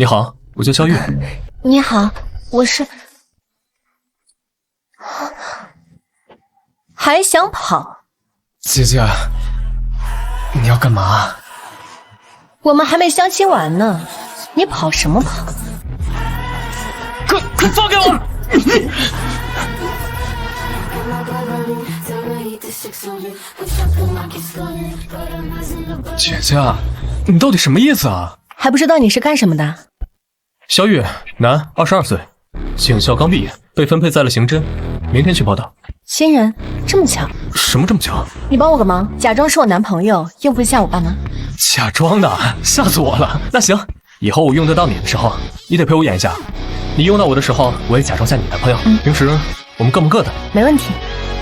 你好，我叫肖玉。你好，我是……还想跑？姐姐，你要干嘛？我们还没相亲完呢，你跑什么跑？快放开我！姐姐，你到底什么意思啊？还不知道你是干什么的？肖玉，男，22岁，警校刚毕业，被分配在了刑侦，明天去报道。新人，这么巧？什么这么巧？你帮我个忙，假装是我男朋友，应付一下我爸妈。假装的，吓死我了。那行，以后我用得到你的时候，你得陪我演一下；你用到我的时候，我也假装下你男朋友。平时我们各忙各的。没问题。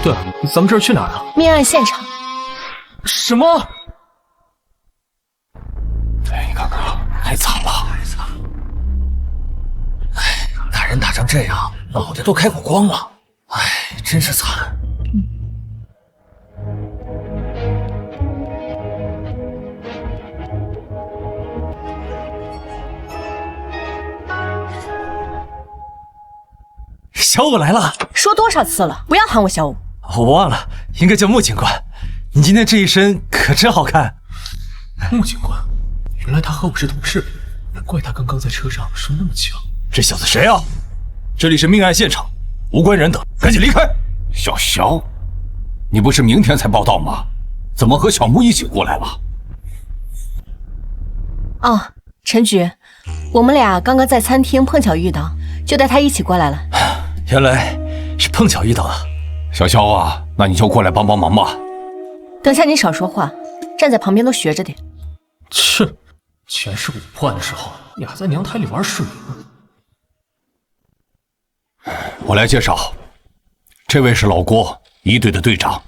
对了，咱们这是去哪儿啊？命案现场。什么？哎，你看看，太惨了！哎，打人打成这样，脑袋都开过光了。哎，真是惨。小五来了。说多少次了，不要喊我小五。我忘了，应该叫穆警官。你今天这一身可真好看。穆警官，原来他和我是同事，难怪他刚刚在车上说那么巧。这小子谁啊？这里是命案现场，无关人等，赶紧离开。小肖，你不是明天才报道吗？怎么和小穆一起过来了？哦，陈局，我们俩刚刚在餐厅碰巧遇到，就带他一起过来了。原来是碰巧遇到的。小肖啊，那你就过来帮帮忙吧。等下你少说话，站在旁边都学着点。切，前世我破案的时候，你还在娘胎里玩水呢。我来介绍，这位是老郭，一队的队长。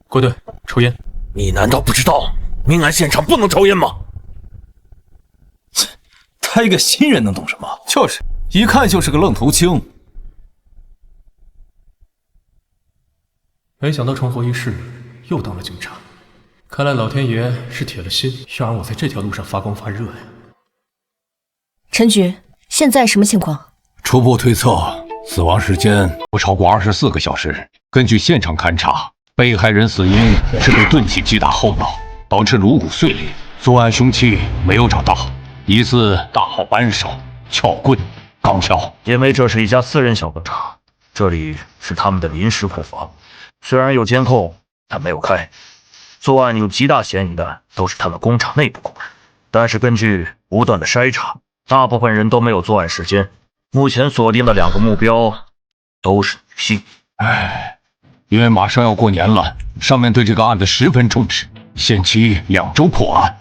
郭队，抽烟。你难道不知道命案现场不能抽烟吗？他一个新人能懂什么？就是，一看就是个愣头青。没想到重活一世，又当了警察。看来老天爷是铁了心，要让我在这条路上发光发热呀。陈局，现在什么情况？初步推测，死亡时间不超过24个小时。根据现场勘查，被害人死因是被钝器击打后脑，导致颅骨碎裂。作案凶器没有找到，疑似大号扳手、撬棍、钢锹。因为这是一家私人小工厂，这里是他们的临时库房，虽然有监控，但没有开。作案有极大嫌疑的都是他们工厂内部工人，但是根据不断的筛查，大部分人都没有作案时间。目前锁定的2个目标都是女性。唉，因为马上要过年了，上面对这个案子十分重视，限期2周破案。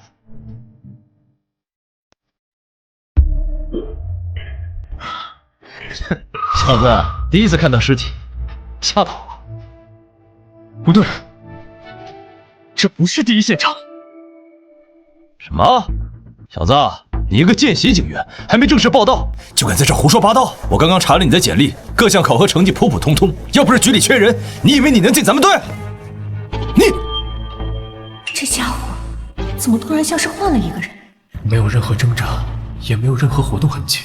小子，第一次看到尸体，吓到了。不对，这不是第一现场。什么？小子，你一个见习警员，还没正式报到，就敢在这胡说八道！我刚刚查了你的简历，各项考核成绩普普通通，要不是局里缺人，你以为你能进咱们队？你这家伙怎么突然像是换了一个人？没有任何挣扎，也没有任何活动痕迹，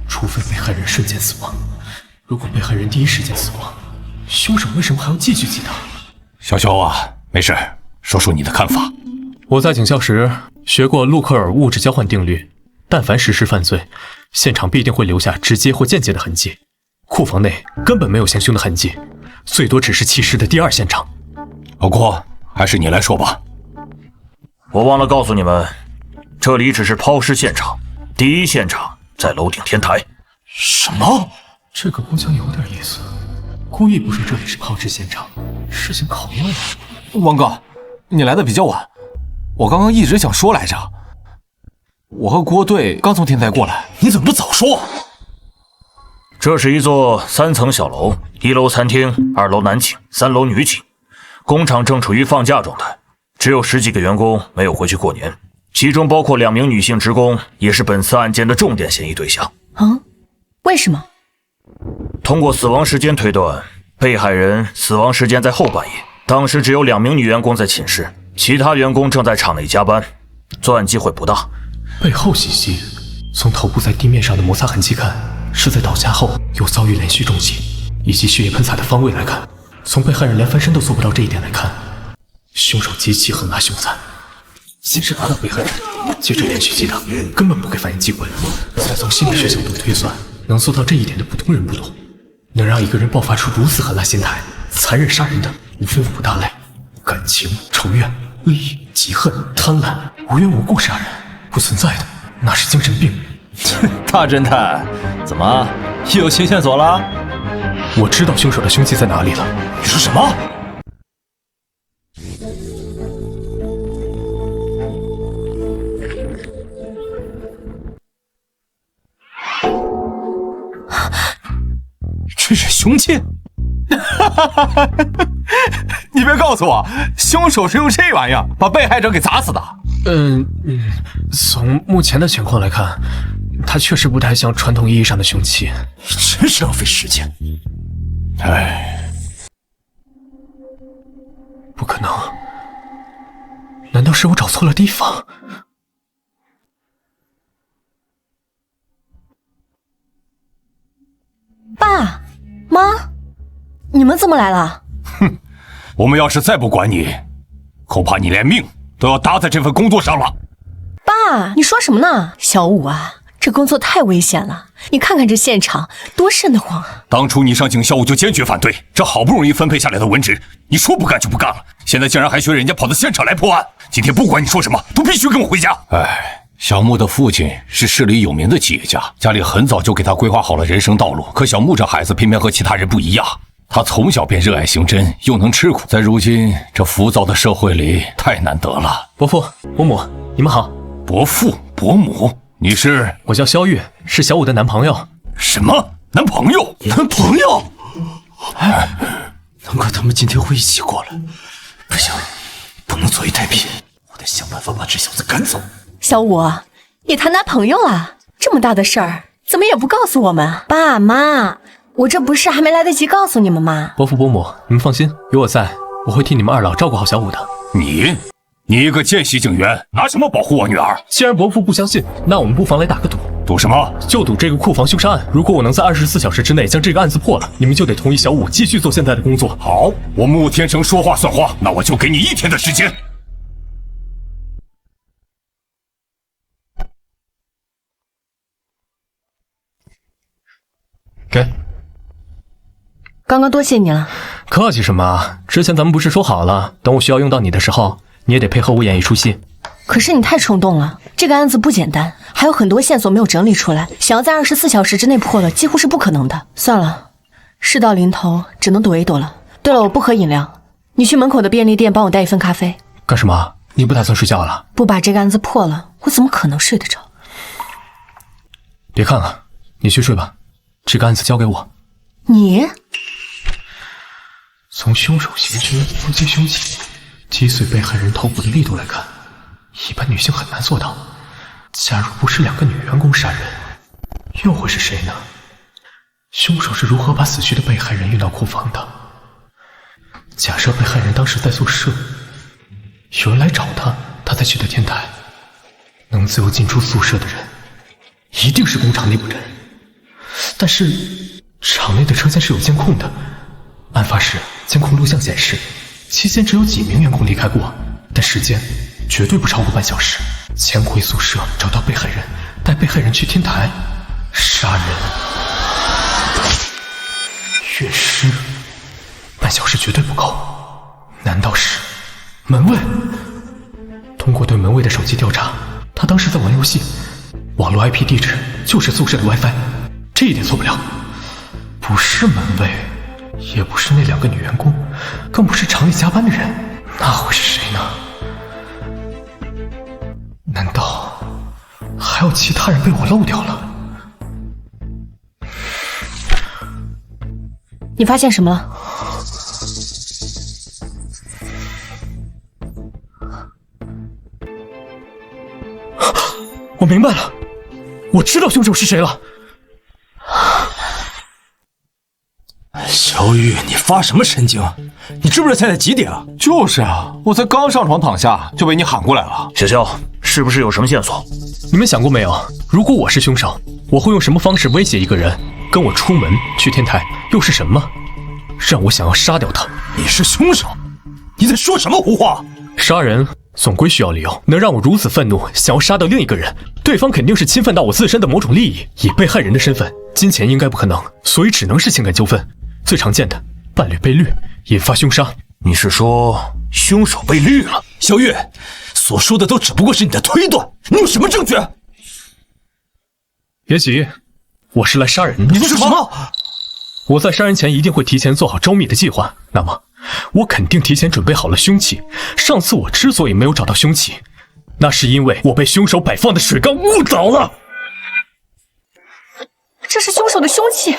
除非被害人瞬间死亡。如果被害人第一时间死亡，凶手为什么还要继续击打？小肖啊，没事，说说你的看法。我在警校时学过路克尔物质交换定律，但凡实施犯罪，现场必定会留下直接或间接的痕迹。库房内根本没有行凶的痕迹，最多只是弃尸的第2现场。老郭，还是你来说吧。我忘了告诉你们，这里只是抛尸现场，第1现场在楼顶天台。什么？这个姑娘有点意思，故意不说这里是抛尸现场，是想烤肉吗？王哥，你来的比较晚，我刚刚一直想说来着。我和郭队刚从天台过来，你怎么不早说？这是一座3层小楼，1楼餐厅，2楼男寝，3楼女寝。工厂正处于放假状态，只有10几个员工没有回去过年，其中包括2名女性职工，也是本次案件的重点嫌疑对象。为什么？通过死亡时间推断，被害人死亡时间在后半夜，当时只有2名女员工在寝室，其他员工正在厂内加班，作案机会不大。背后袭击，从头部在地面上的摩擦痕迹看，是在倒下后又遭遇连续重击，以及血液喷洒的方位来看，从被害人连翻身都做不到这一点来看，凶手极其狠辣凶残。先是打倒被害人，接着连续击打，根本不给反应机会。再从心理学角度推算，能做到这一点的普通人不多，能让一个人爆发出如此狠辣心态、残忍杀人的，无非5大类：感情、仇怨、利益、嫉恨、贪婪，无缘无故杀人，不存在的，那是精神病。大侦探，怎么又有新线索了？我知道凶手的凶器在哪里了。你说什么？这是凶器？你别告诉我，凶手是用这玩意儿把被害者给砸死的。从目前的情况来看，它确实不太像传统意义上的凶器。真是浪费时间。不可能，难道是我找错了地方？爸妈，你们怎么来了？哼，我们要是再不管你，恐怕你连命都要搭在这份工作上了。爸，你说什么呢？小五啊，这工作太危险了，你看看这现场多瘆得慌啊！当初你上警校，我就坚决反对。这好不容易分配下来的文职，你说不干就不干了，现在竟然还学人家跑到现场来破案。今天不管你说什么，都必须跟我回家。小木的父亲是市里有名的企业家，家里很早就给他规划好了人生道路。可小木这孩子偏偏和其他人不一样，他从小便热爱刑侦，又能吃苦，在如今这浮躁的社会里太难得了。伯父、伯母，你们好。伯父、伯母，你是？我叫萧玉，是小五的男朋友。什么？男朋友？男朋友？难怪他们今天会一起过来。不行，不能坐以待毙，我得想办法把这小子赶走。小五，你谈男朋友了？这么大的事儿，怎么也不告诉我们？爸妈，我这不是还没来得及告诉你们吗？伯父伯母，你们放心，有我在，我会替你们二老照顾好小五的。你一个见习警员，拿什么保护我女儿？既然伯父不相信，那我们不妨来打个赌。赌什么？就赌这个库房凶杀案。如果我能在24小时之内将这个案子破了，你们就得同意小五继续做现在的工作。好，我穆天成说话算话，那我就给你1天的时间。给。刚刚多谢你了。客气什么啊？之前咱们不是说好了，等我需要用到你的时候，你也得配合我演一出戏。可是你太冲动了，这个案子不简单，还有很多线索没有整理出来，想要在24小时之内破了，几乎是不可能的。算了，事到临头，只能躲一躲了。对了，我不喝饮料，你去门口的便利店帮我带一份咖啡。干什么？你不打算睡觉了？不把这个案子破了，我怎么可能睡得着？别看了，你去睡吧，这个案子交给我。你？从凶手刑拘、不接凶器、击碎被害人头部的力度来看，一般女性很难做到。假如不是2个女员工杀人，又会是谁呢？凶手是如何把死去的被害人运到库房的？假设被害人当时在宿舍，有人来找他，他才去的天台。能自由进出宿舍的人，一定是工厂内部人。但是厂内的车间是有监控的，案发时监控录像显示，期间只有几名员工离开过，但时间绝对不超过半小时。潜回宿舍找到被害人，带被害人去天台杀人，运尸，半小时绝对不够。难道是门卫？通过对门卫的手机调查，他当时在玩游戏，网络 IP 地址就是宿舍的 WiFi， 这一点错不了。不是门卫，也不是那2个女员工，更不是厂里加班的人，那会是谁呢？难道还有其他人被我漏掉了？你发现什么了？我明白了，我知道凶手是谁了。小雨，你发什么神经？你知不知道现在几点啊？就是啊，我才刚上床躺下就被你喊过来了。小肖，是不是有什么线索？你们想过没有？如果我是凶手，我会用什么方式威胁一个人跟我出门去天台？又是什么让我想要杀掉他？你是凶手？你在说什么胡话？杀人总归需要理由，能让我如此愤怒，想要杀掉另一个人，对方肯定是侵犯到我自身的某种利益。以被害人的身份，金钱应该不可能，所以只能是情感纠纷。最常见的，伴侣被绿，引发凶杀。你是说凶手被绿了？小月，所说的都只不过是你的推断，你有什么证据？别急，我是来杀人的。你说什么？我在杀人前一定会提前做好周密的计划，那么我肯定提前准备好了凶器。上次我之所以没有找到凶器，那是因为我被凶手摆放的水缸误导了。这是凶手的凶器。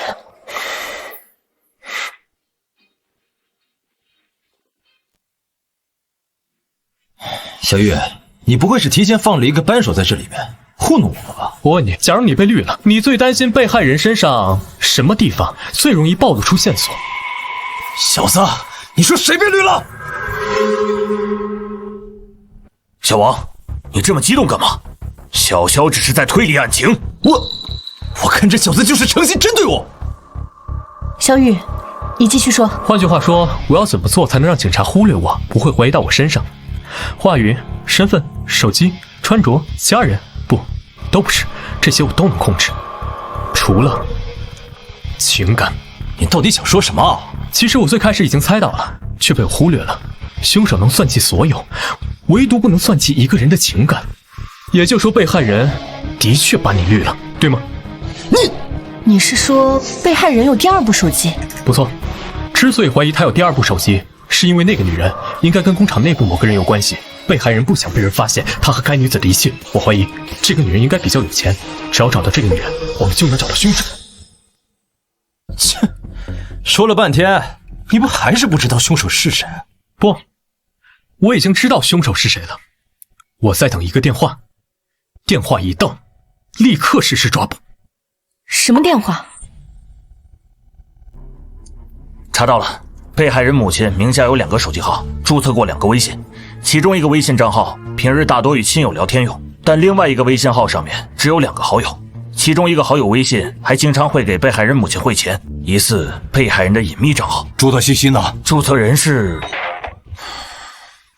小月，你不会是提前放了一个扳手在这里面糊弄我们吧？我问你，假如你被绿了，你最担心被害人身上什么地方最容易暴露出线索？小子，你说谁被绿了？小王，你这么激动干嘛？小肖只是在推理案情。我看这小子就是诚心针对我。小雨，你继续说。换句话说，我要怎么做才能让警察忽略我，不会怀疑到我身上？话语、身份、手机、穿着、家人，不，都不是，这些我都能控制，除了情感。你到底想说什么？其实我最开始已经猜到了，却被我忽略了。凶手能算计所有，唯独不能算计一个人的情感。也就是说，被害人的确把你绿了，对吗？你是说被害人有第二部手机？不错，之所以怀疑他有第二部手机，是因为那个女人应该跟工厂内部某个人有关系。被害人不想被人发现他和该女子的一切，我怀疑这个女人应该比较有钱。只要找到这个女人，我们就能找到凶手。切，说了半天，你不还是不知道凶手是谁？不，我已经知道凶手是谁了。我在等一个电话，电话一到，立刻实施抓捕。什么电话？查到了，被害人母亲名下有2个手机号，注册过2个微信，其中一个微信账号平日大多与亲友聊天用，但另外一个微信号上面只有2个好友，其中一个好友微信还经常会给被害人母亲汇钱，疑似被害人的隐秘账号。朱德西西呢？注册人是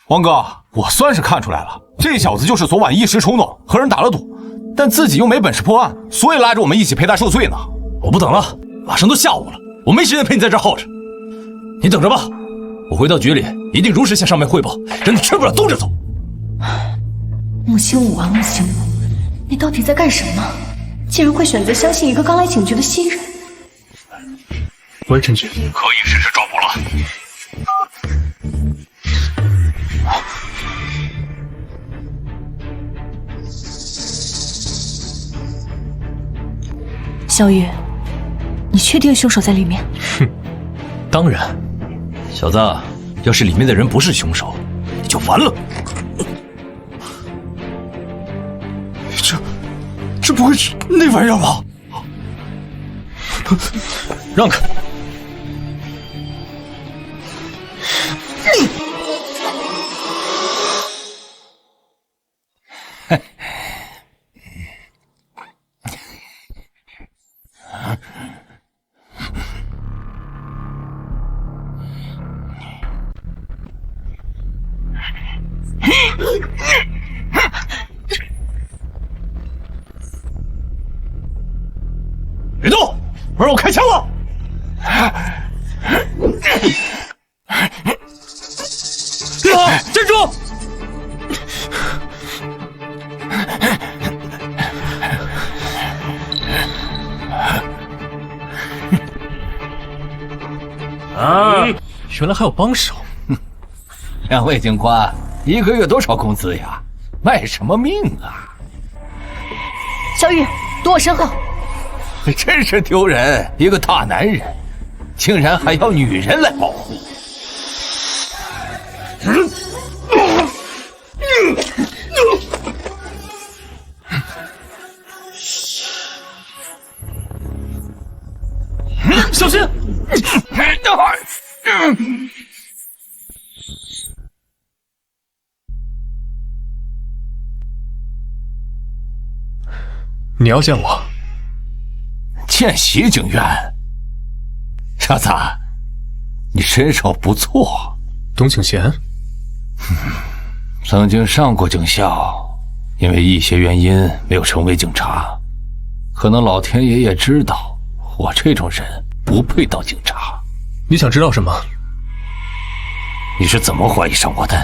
王哥，我算是看出来了，这小子就是昨晚一时冲动和人打了赌，但自己又没本事破案，所以拉着我们一起陪他受罪呢。我不等了，马上都下午了，我没时间陪你在这耗着。你等着吧，我回到局里一定如实向上面汇报，让你吃不了兜着走。穆星武啊，穆星武，你到底在干什么？竟然会选择相信一个刚来警局的新人？喂，陈局，可以实施抓捕了。小雨，你确定凶手在里面？哼，当然。小子，要是里面的人不是凶手，你就完了。这不会是那玩意儿吧？让开！别动，不然我开枪了！立好，站住！原来还有帮手。两位警官，一个月多少工资呀？卖什么命啊？小雨，躲我身后。真是丢人！一个大男人，竟然还要女人来保护。小心！你要见我？见习警员。傻子，你身手不错。董景贤，曾经上过警校，因为一些原因没有成为警察。可能老天爷也知道我这种人不配当警察。你想知道什么？你是怎么怀疑上我的？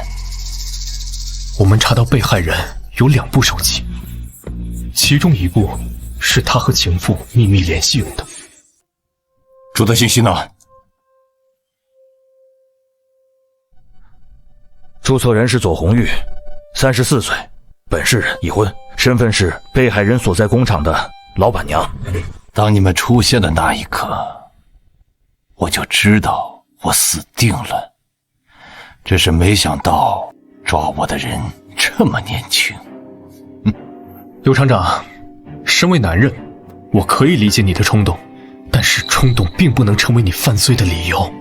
我们查到被害人有2部手机，其中一部是他和情妇秘密联系用的。主的信息呢？注册人是左红玉，34岁，本市人，已婚，身份是被害人所在工厂的老板娘。当你们出现的那一刻，我就知道我死定了。只是没想到抓我的人这么年轻。刘厂长，身为男人，我可以理解你的冲动，但是冲动并不能成为你犯罪的理由。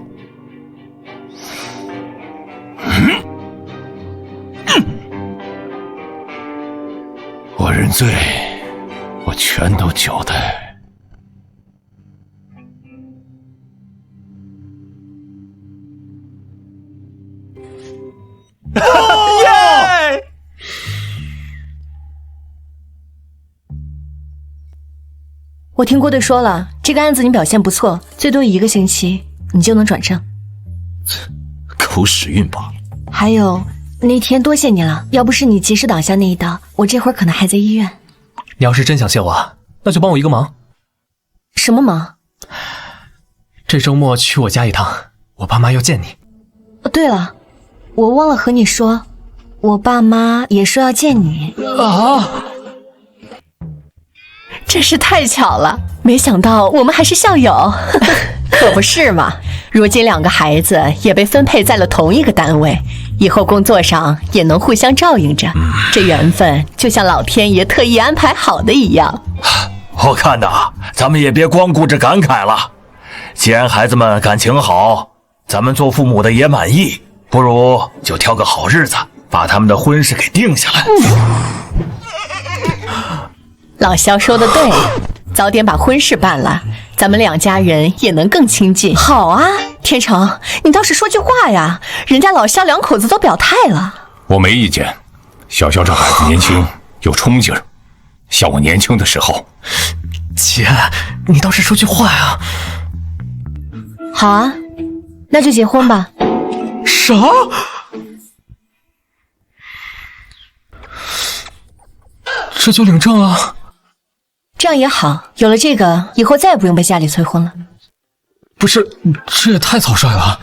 我认罪，我全都交代。我听郭队说了，这个案子你表现不错，最多1个星期你就能转正。狗屎运吧！还有那天多谢你了，要不是你及时挡下那一刀，我这会儿可能还在医院。你要是真想谢我，那就帮我一个忙。什么忙？这周末去我家一趟，我爸妈要见你。对了，我忘了和你说，我爸妈也说要见你啊！真是太巧了，没想到我们还是校友。可不是嘛，如今2个孩子也被分配在了同一个单位，以后工作上也能互相照应着，这缘分就像老天爷特意安排好的一样。我看呐，咱们也别光顾着感慨了，既然孩子们感情好，咱们做父母的也满意，不如就挑个好日子把他们的婚事给定下来。老萧说的对，早点把婚事办了，咱们2家人也能更亲近。好啊，天成，你倒是说句话呀，人家老萧2口子都表态了。我没意见，小肖这孩子年轻有冲劲儿，像我年轻的时候。姐，你倒是说句话呀！好啊，那就结婚吧。啥？这就领证了？这样也好，有了这个，以后再也不用被家里催婚了。不是，这也太草率了，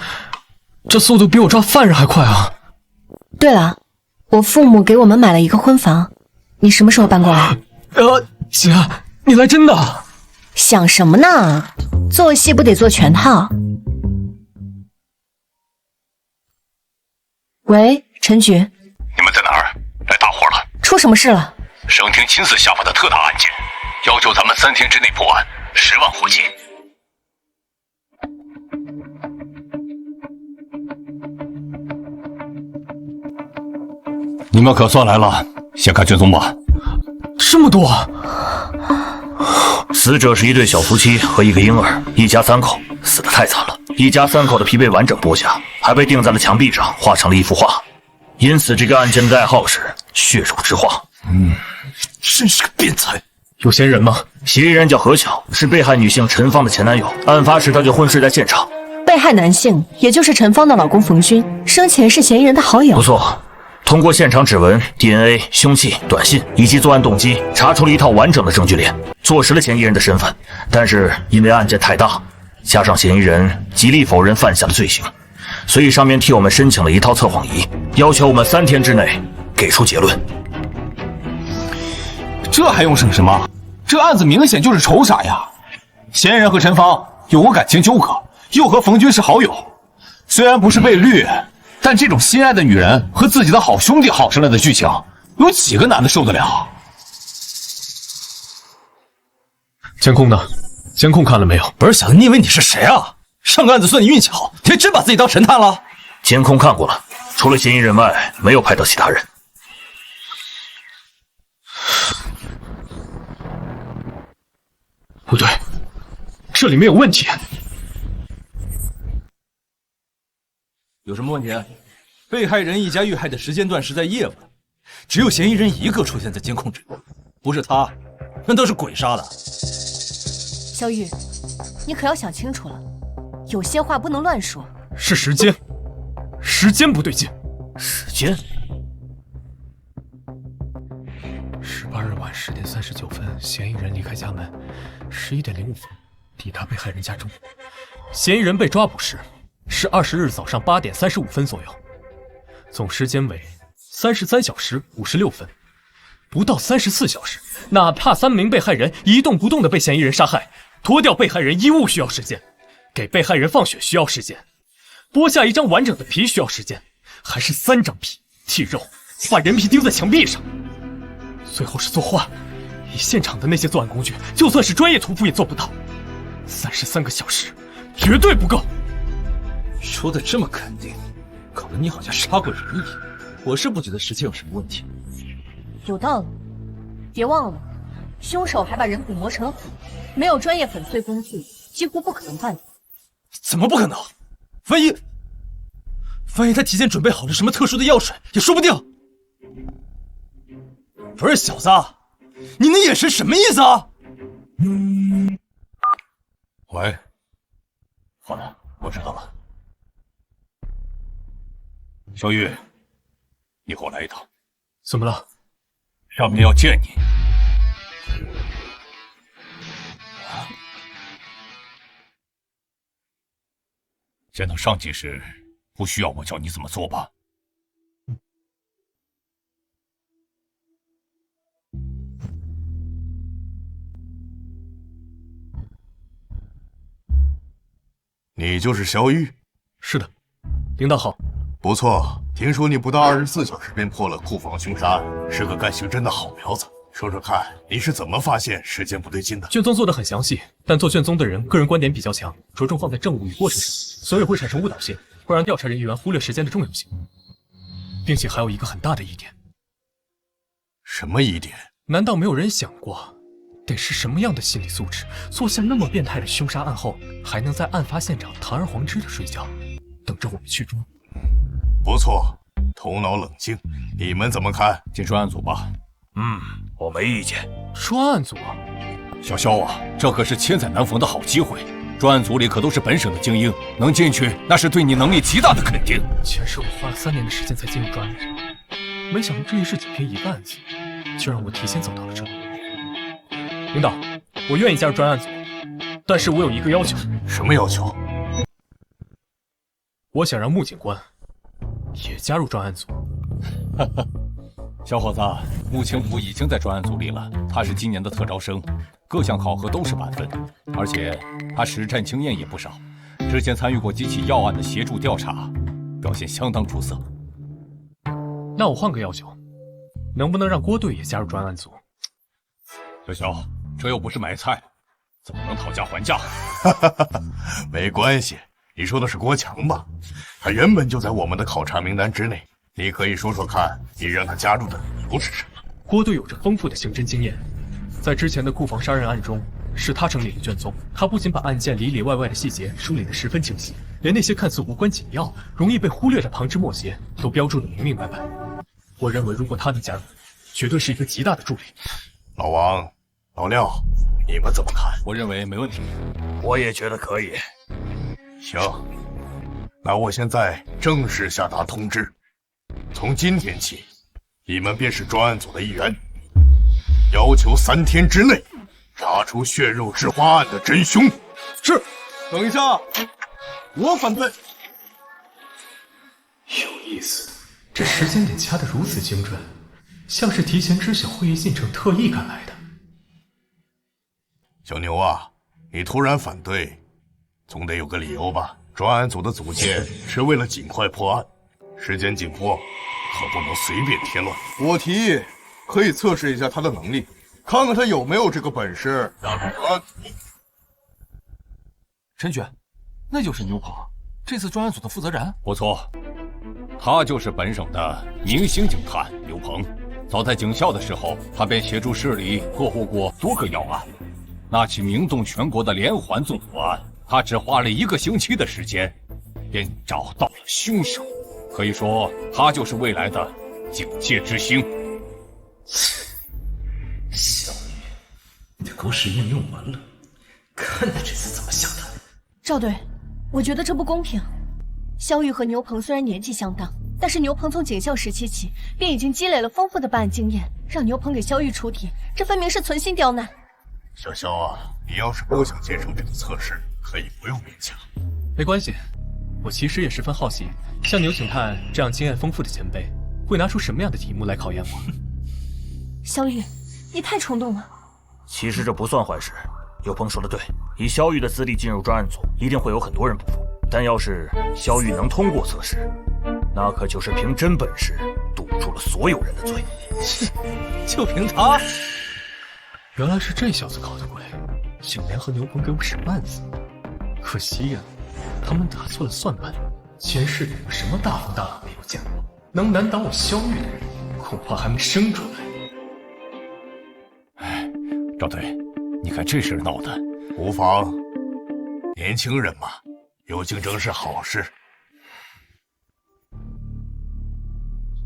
这速度比我抓犯人还快啊！对了，我父母给我们买了一个婚房，你什么时候搬过来？姐，你来真的？想什么呢？做戏不得做全套。喂，陈局，你们在哪儿？来大活了！出什么事了？省厅亲自下发的特大案件，要求咱们3天之内破案，10万火急。你们可算来了，先看卷宗吧。这么多！死者是一对小夫妻和一个婴儿，一家3口，死得太惨了。一家3口的皮被完整剥下，还被钉在了墙壁上，画成了一幅画。因此，这个案件的代号是“血肉之画”。真是个变态！有嫌疑人吗？嫌疑人叫何巧，是被害女性陈芳的前男友。案发时他就昏睡在现场。被害男性，也就是陈芳的老公冯军，生前是嫌疑人的好友。不错，通过现场指纹、DNA、凶器、短信以及作案动机，查出了一套完整的证据链，坐实了嫌疑人的身份。但是因为案件太大，加上嫌疑人极力否认犯下的罪行，所以上面替我们申请了一套测谎仪，要求我们3天之内给出结论。这还用省什么？这案子明显就是仇杀呀！嫌疑人和陈芳有过感情纠葛，又和冯军是好友。虽然不是被绿，但这种心爱的女人和自己的好兄弟好上了的剧情，有几个男的受得了？监控呢？监控看了没有？不是小子，你以为你是谁啊？上个案子算你运气好，你还真把自己当神探了？监控看过了，除了嫌疑人外，没有拍到其他人。这里没有问题。有什么问题？被害人一家遇害的时间段是在夜晚，只有嫌疑人一个出现在监控之中，不是他，那都是鬼杀的。小雨，你可要想清楚了，有些话不能乱说。是时间，时间不对劲。时间18日晚10点39分，嫌疑人离开家门；11点05分抵达被害人家中。嫌疑人被抓捕时是20日早上8点35分左右，总时间为33小时56分。不到34小时，哪怕3名被害人一动不动地被嫌疑人杀害，脱掉被害人衣物需要时间，给被害人放血需要时间，剥下一张完整的皮需要时间，还是3张皮剔肉，把人皮钉在墙壁上。最后是作画，以现场的那些作案工具，就算是专业屠夫也做不到。33个小时，绝对不够。说的这么肯定，搞得你好像杀过人一样。我是不觉得时间有什么问题。有道理，别忘了，凶手还把人骨磨成粉，没有专业粉碎工具，几乎不可能犯罪。怎么不可能？万一他提前准备好了什么特殊的药水，也说不定。不是小子，你那眼神什么意思啊？喂，好的，我知道了。小玉，你给我来一趟。怎么了？上面要见你。见到上级时，不需要我教你怎么做吧？你就是萧玉？是的，领导好。不错，听说你不到24小时便破了库房凶杀案，是个干刑侦的好苗子。说说看，你是怎么发现时间不对劲的？卷宗做得很详细，但做卷宗的人个人观点比较强，着重放在政务与过程上，所以会产生误导性，会让调查人员忽略时间的重要性，并且还有一个很大的疑点。什么疑点？难道没有人想过，得是什么样的心理素质，做下那么变态的凶杀案后，还能在案发现场堂而皇之的睡觉，等着我们去捉？不错，头脑冷静。你们怎么看？进专案组吧。我没意见。专案组？小肖啊，这可是千载难逢的好机会，专案组里可都是本省的精英，能进去那是对你能力极大的肯定。前世我花了3年的时间才进入专案组，没想到这一世仅凭一个案子，就让我提前走到了这里。领导，我愿意加入专案组，但是我有一个要求。什么要求？我想让穆警官也加入专案组。小伙子，穆青甫已经在专案组里了，他是今年的特招生，各项考核都是满分，而且他实战经验也不少，之前参与过几起要案的协助调查，表现相当出色。那我换个要求，能不能让郭队也加入专案组？小肖，这又不是买菜，怎么能讨价还价？没关系，你说的是郭强吧？他原本就在我们的考察名单之内。你可以说说看，你让他加入的理由是什么？郭队有着丰富的刑侦经验，在之前的库房杀人案中，是他整理了卷宗。他不仅把案件里里外外的细节梳理得十分清晰，连那些看似无关紧要、容易被忽略的旁枝末节都标注得明明白白。我认为，如果他能加入，绝对是一个极大的助力。老王、老廖，你们怎么看？我认为没问题。我也觉得可以。行，那我现在正式下达通知。从今天起，你们便是专案组的一员，要求3天之内查出血肉之花案的真凶。是。等一下，我反对。有意思，这时间点掐得如此精准，像是提前知晓会议进程特意赶来的。小牛啊，你突然反对，总得有个理由吧？专案组的组建是为了尽快破案。时间紧迫，可不能随便添乱。我提议可以测试一下他的能力，看看他有没有这个本事。陈局，那就是牛鹏，这次专案组的负责人。不错，他就是本省的明星警探刘鹏。早在警校的时候，他便协助市里破获过多个要案。那起名动全国的连环纵火案，他只花了1个星期的时间，便找到了凶手。可以说，他就是未来的警界之星。小玉，你的狗屎运用完了，看他这次怎么下台。赵队，我觉得这不公平。萧玉和牛鹏虽然年纪相当，但是牛鹏从警校时期起便已经积累了丰富的办案经验，让牛鹏给萧玉出题，这分明是存心刁难。小萧啊，你要是不想接受这个测试，可以不用勉强。没关系，我其实也十分好奇，像牛警探这样经验丰富的前辈，会拿出什么样的题目来考验我？萧玉，你太冲动了。其实这不算坏事。牛鹏说的对，以萧玉的资历进入专案组，一定会有很多人不服。但要是萧玉能通过测试，那可就是凭真本事堵住了所有人的嘴。就凭他？原来是这小子搞的鬼，竟然和牛鹏给我使绊子。可惜呀，他们打错了算盘。前世里我什么大风大浪没有见过，能难倒我萧玉的人，恐怕还没生出来。哎，赵队，你看这事闹的，无妨，年轻人嘛，有竞争是好事。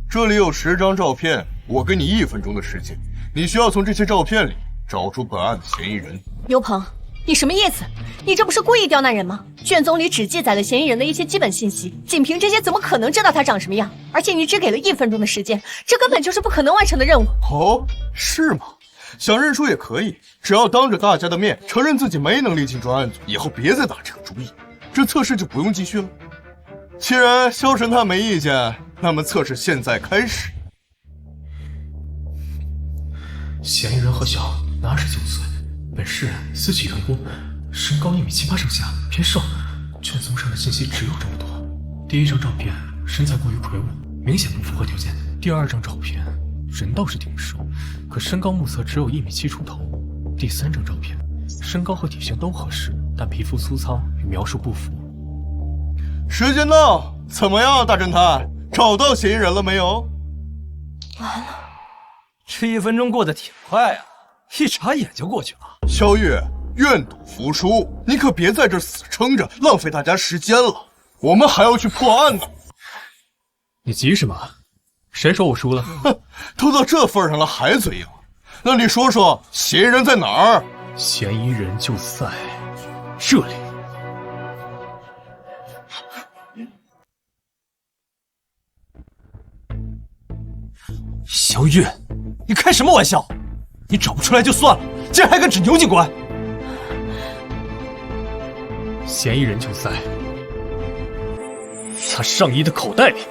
这里有10张照片，我给你1分钟的时间，你需要从这些照片里找出本案的嫌疑人。牛鹏，你什么意思？你这不是故意刁难人吗？卷宗里只记载了嫌疑人的一些基本信息，仅凭这些怎么可能知道他长什么样？而且你只给了1分钟的时间，这根本就是不可能完成的任务。哦，是吗？想认输也可以，只要当着大家的面承认自己没能力进专案组，以后别再打这个主意，这测试就不用继续了。既然萧神探没意见，那么测试现在开始。嫌疑人何小，29岁，本市私企员工，身高1.78米上下，偏瘦。卷宗上的信息只有这么多。第1张照片，身材过于魁梧，明显不符合条件。第2张照片，人倒是挺瘦，可身高目测只有1.7米出头。第3张照片，身高和体型都合适，但皮肤粗糙，与描述不符。时间到，怎么样，大侦探？找到嫌疑人了没有？完了，这1分钟过得挺快啊，一眨眼就过去了。萧玉，愿赌服输，你可别在这死撑着，浪费大家时间了。我们还要去破案呢。你急什么？谁说我输了？哼，都到这份上了还嘴硬？那你说说，嫌疑人在哪儿？嫌疑人就在这里。小玉，你开什么玩笑？你找不出来就算了，竟然还敢指牛警官！嫌疑人就在他上衣的口袋里。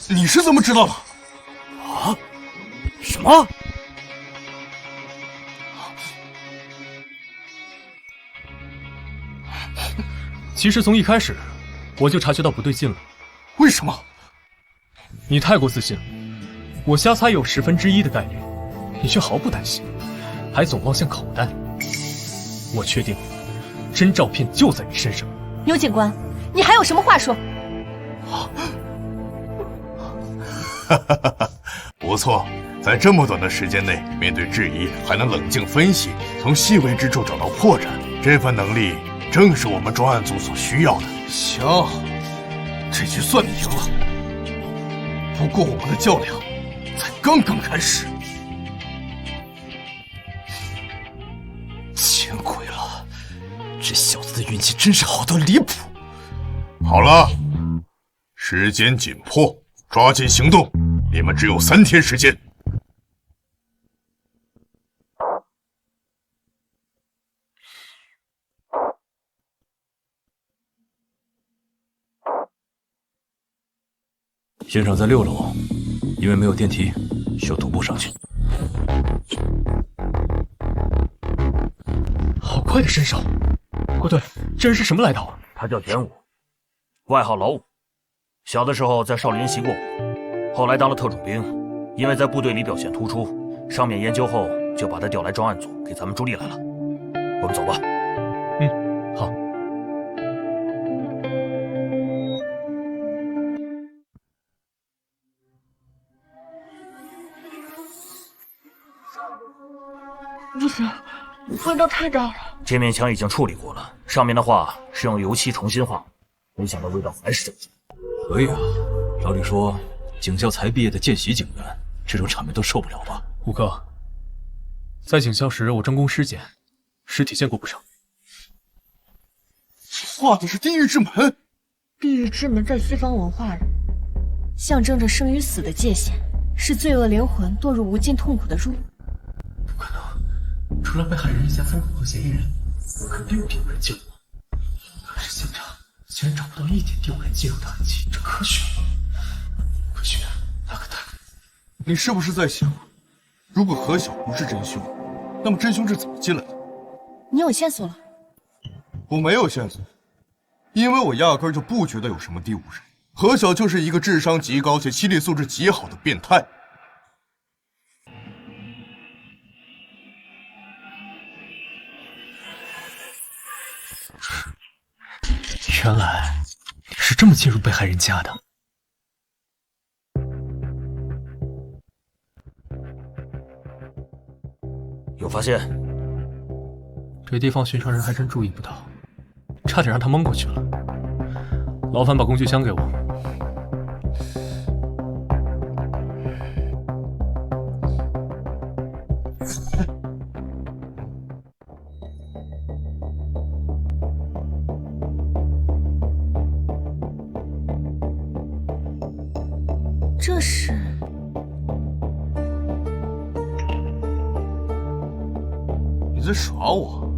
你是怎么知道的？啊？什么？其实从一开始我就察觉到不对劲了。为什么？你太过自信了，我瞎猜有1/10的概率，你却毫不担心，还总望向口袋。我确定，真照片就在你身上。牛警官，你还有什么话说？不错，在这么短的时间内，面对质疑还能冷静分析，从细微之处找到破绽，这份能力正是我们专案组所需要的。行，这局算你赢了。不过我们的较量才刚刚开始。见鬼了，这小子的运气真是好到离谱。好了，时间紧迫，抓紧行动，你们只有3天时间。现场在6楼，因为没有电梯，需要徒步上去。好快的身手！郭队，这人是什么来头？他叫田武，外号老五。小的时候在少林习过武，后来当了特种兵，因为在部队里表现突出，上面研究后就把他调来专案组，给咱们助力来了。我们走吧。好。不行，味道太大了。这面墙已经处理过了，上面的画是用油漆重新画，没想到味道还是这么重。可以啊，照理说，警校才毕业的见习警员，这种场面都受不了吧？胡哥，在警校时我专攻尸检，尸体见过不少。画的是地狱之门。地狱之门在西方文化里，象征着生与死的界限，是罪恶灵魂堕入无尽痛苦的入口。不可能，除了被害人一家三口和嫌疑人，我肯定有第五人进入。可是现场竟然找不到一点第五人进入的痕迹，这科学吗？科学，那可太……你是不是在想，如果何晓不是真凶，那么真凶是怎么进来的？你有线索了？我没有线索，因为我压根儿就不觉得有什么第五人。何晓就是一个智商极高且心理素质极好的变态。原来你是这么进入被害人家的。有发现？这地方寻常人还真注意不到，差点让他蒙过去了。劳烦把工具箱给我。这是……你在耍我？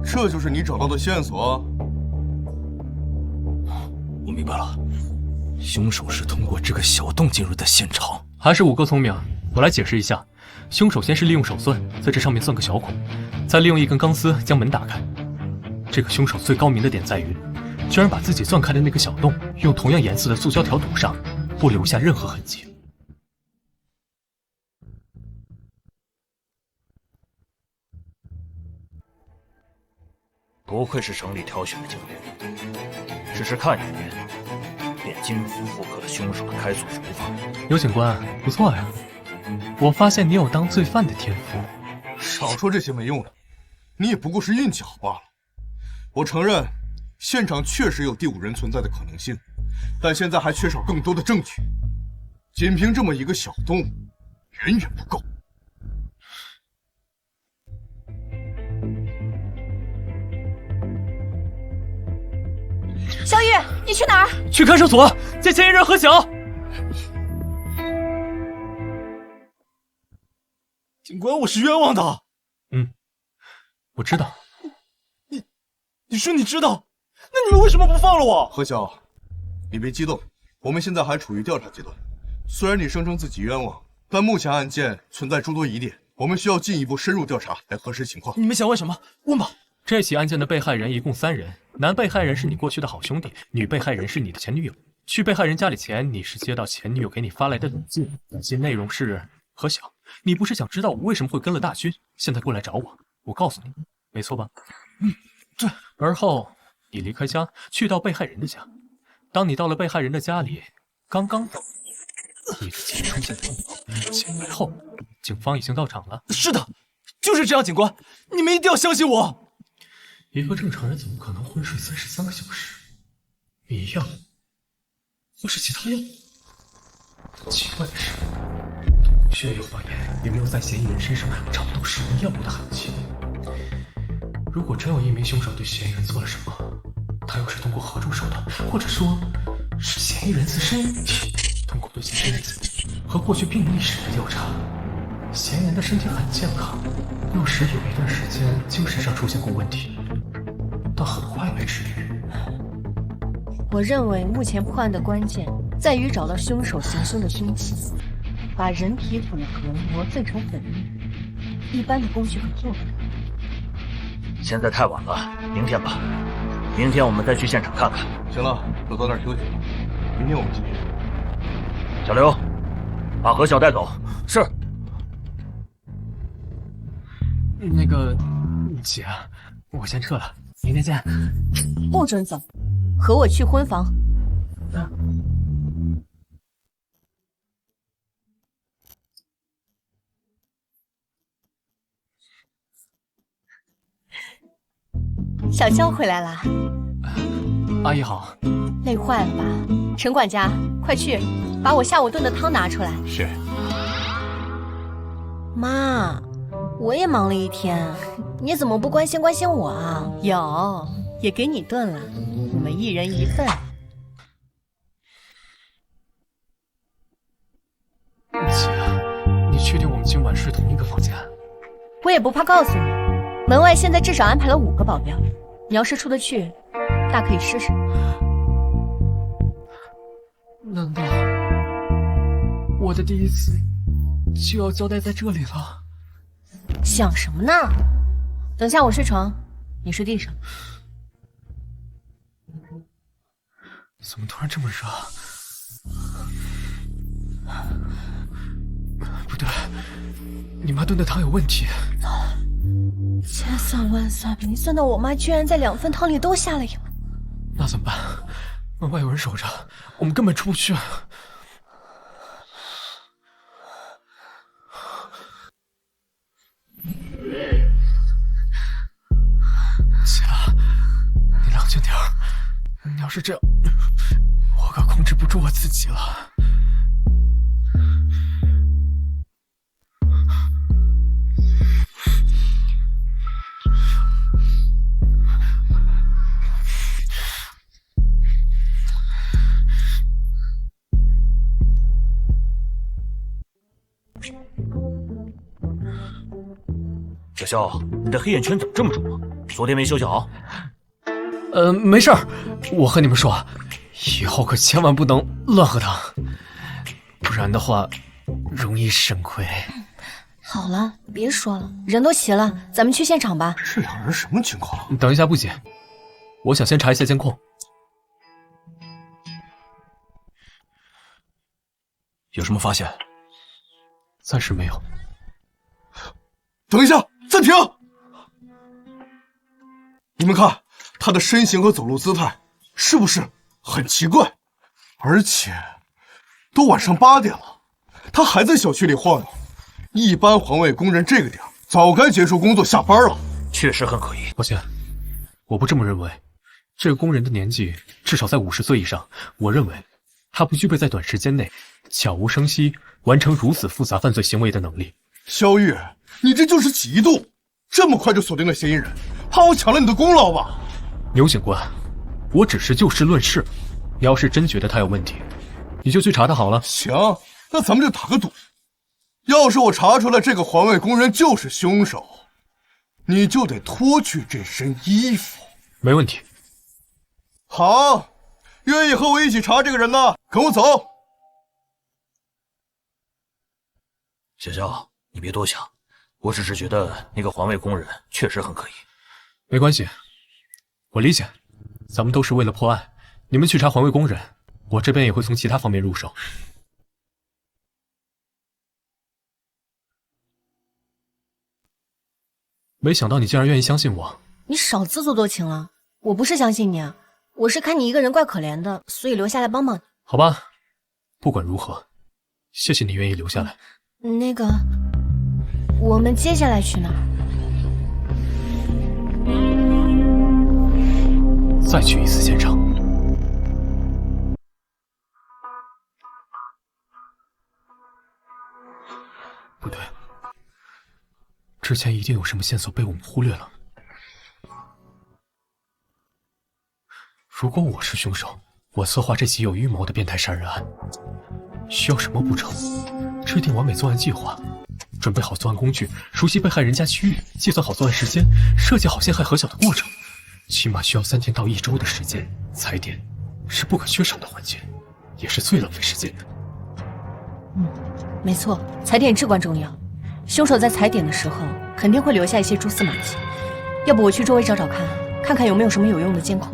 这就是你找到的线索？我明白了，凶手是通过这个小洞进入的现场。还是五哥聪明，我来解释一下。凶手先是利用手钻在这上面钻个小孔，再利用一根钢丝将门打开。这个凶手最高明的点在于，居然把自己钻开的那个小洞用同样颜色的塑胶条堵上，不留下任何痕迹。不愧是省里挑选的警员，只是看一眼，便精准复刻了凶手的开锁手法。刘警官，不错呀！我发现你有当罪犯的天赋。少说这些没用的，你也不过是运气好罢了。我承认，现场确实有第五人存在的可能性，但现在还缺少更多的证据。仅凭这么一个小洞，远远不够。小雨，你去哪儿？去看守所，见嫌疑人何晓。警官，我是冤枉的。我知道。你说你知道，那你们为什么不放了我？何晓，你别激动，我们现在还处于调查阶段。虽然你声称自己冤枉，但目前案件存在诸多疑点，我们需要进一步深入调查来核实情况。你们想问什么？问吧。这起案件的被害人一共3人，男被害人是你过去的好兄弟，女被害人是你的前女友。去被害人家里前，你是接到前女友给你发来的短信，短信内容是：何晓，你不是想知道我为什么会跟了大军，现在过来找我？我告诉你，没错吧？对。而后你离开家，去到被害人的家。当你到了被害人的家里，刚到，你的钱出现动摇，前来后，警方已经到场了。是的，就是这样，警官，你们一定要相信我。一个正常人怎么可能昏睡33个小时？迷药，或是其他药？奇怪的是，血液化验也没有在嫌疑人身上找到使用药物的痕迹。如果真有一名凶手对嫌疑人做了什么，他又是通过何种手段，或者说，是嫌疑人自身通过对其身体和过去病历史的调查，嫌疑人的身体很健康，幼时有一段时间精神上出现过问题，但很快被治愈。我认为目前破案的关键在于找到凶手行凶的凶器，把人体组合磨碎成粉末，一般的工具可做不到。现在太晚了，明天吧。明天我们再去现场看看。行了，都到那儿休息。明天我们继续。小刘，把何晓带走。是。那个姐，我先撤了，明天见。不准走，和我去婚房。小娇回来了，阿姨好。累坏了吧？陈管家，快去把我下午炖的汤拿出来。是。妈，我也忙了一天，你怎么不关心关心我啊？有，也给你炖了，我们一人一份。姐，你确定我们今晚睡同一个房间？我也不怕告诉你，门外现在至少安排了5个保镖，你要是出得去，大可以试试。难道我的第一次就要交代在这里了？想什么呢？等下我睡床，你睡地上。怎么突然这么热？不对，你妈炖的汤有问题。糟了，千算万算，没算到我妈居然在2份汤里都下了药。那怎么办？门外有人守着，我们根本出不去。姐，你冷静点儿。你要是这样，我可控制不住我自己了。小肖，你的黑眼圈怎么这么重啊？昨天没休息好？没事儿。我和你们说，以后可千万不能乱喝汤，不然的话容易肾亏。好了，别说了，人都齐了，咱们去现场吧。这两人什么情况？等一下，不急，我想先查一下监控。有什么发现？暂时没有。等一下，暂停！你们看他的身形和走路姿态，是不是很奇怪？而且都晚上8点了，他还在小区里晃悠。一般环卫工人这个点早该结束工作下班了。确实很可疑。抱歉，我不这么认为。这个工人的年纪至少在50岁以上，我认为他不具备在短时间内悄无声息完成如此复杂犯罪行为的能力。萧玉，你这就是嫉妒，这么快就锁定了嫌疑人，怕我抢了你的功劳吧？牛警官，我只是就事论事，你要是真觉得他有问题，你就去查他好了。行，那咱们就打个赌，要是我查出来这个环卫工人就是凶手，你就得脱去这身衣服。没问题。好，愿意和我一起查这个人的，跟我走。小肖，你别多想，我只是觉得那个环卫工人确实很可疑。没关系，我理解，咱们都是为了破案。你们去查环卫工人，我这边也会从其他方面入手。没想到你竟然愿意相信我。你少自作多情了，我不是相信你啊，我是看你一个人怪可怜的，所以留下来帮帮你。好吧，不管如何，谢谢你愿意留下来。那个，我们接下来去哪儿？再去一次现场。不对，之前一定有什么线索被我们忽略了。如果我是凶手，我策划这起有预谋的变态杀人案，需要什么步骤？制定完美作案计划，准备好作案工具，熟悉被害人家区域，计算好作案时间，设计好陷害何小的过程，起码需要3天到1周的时间。踩点是不可缺少的环节，也是最浪费时间的。没错，踩点至关重要。凶手在踩点的时候肯定会留下一些蛛丝马迹，要不我去周围找找看，看看有没有什么有用的监控。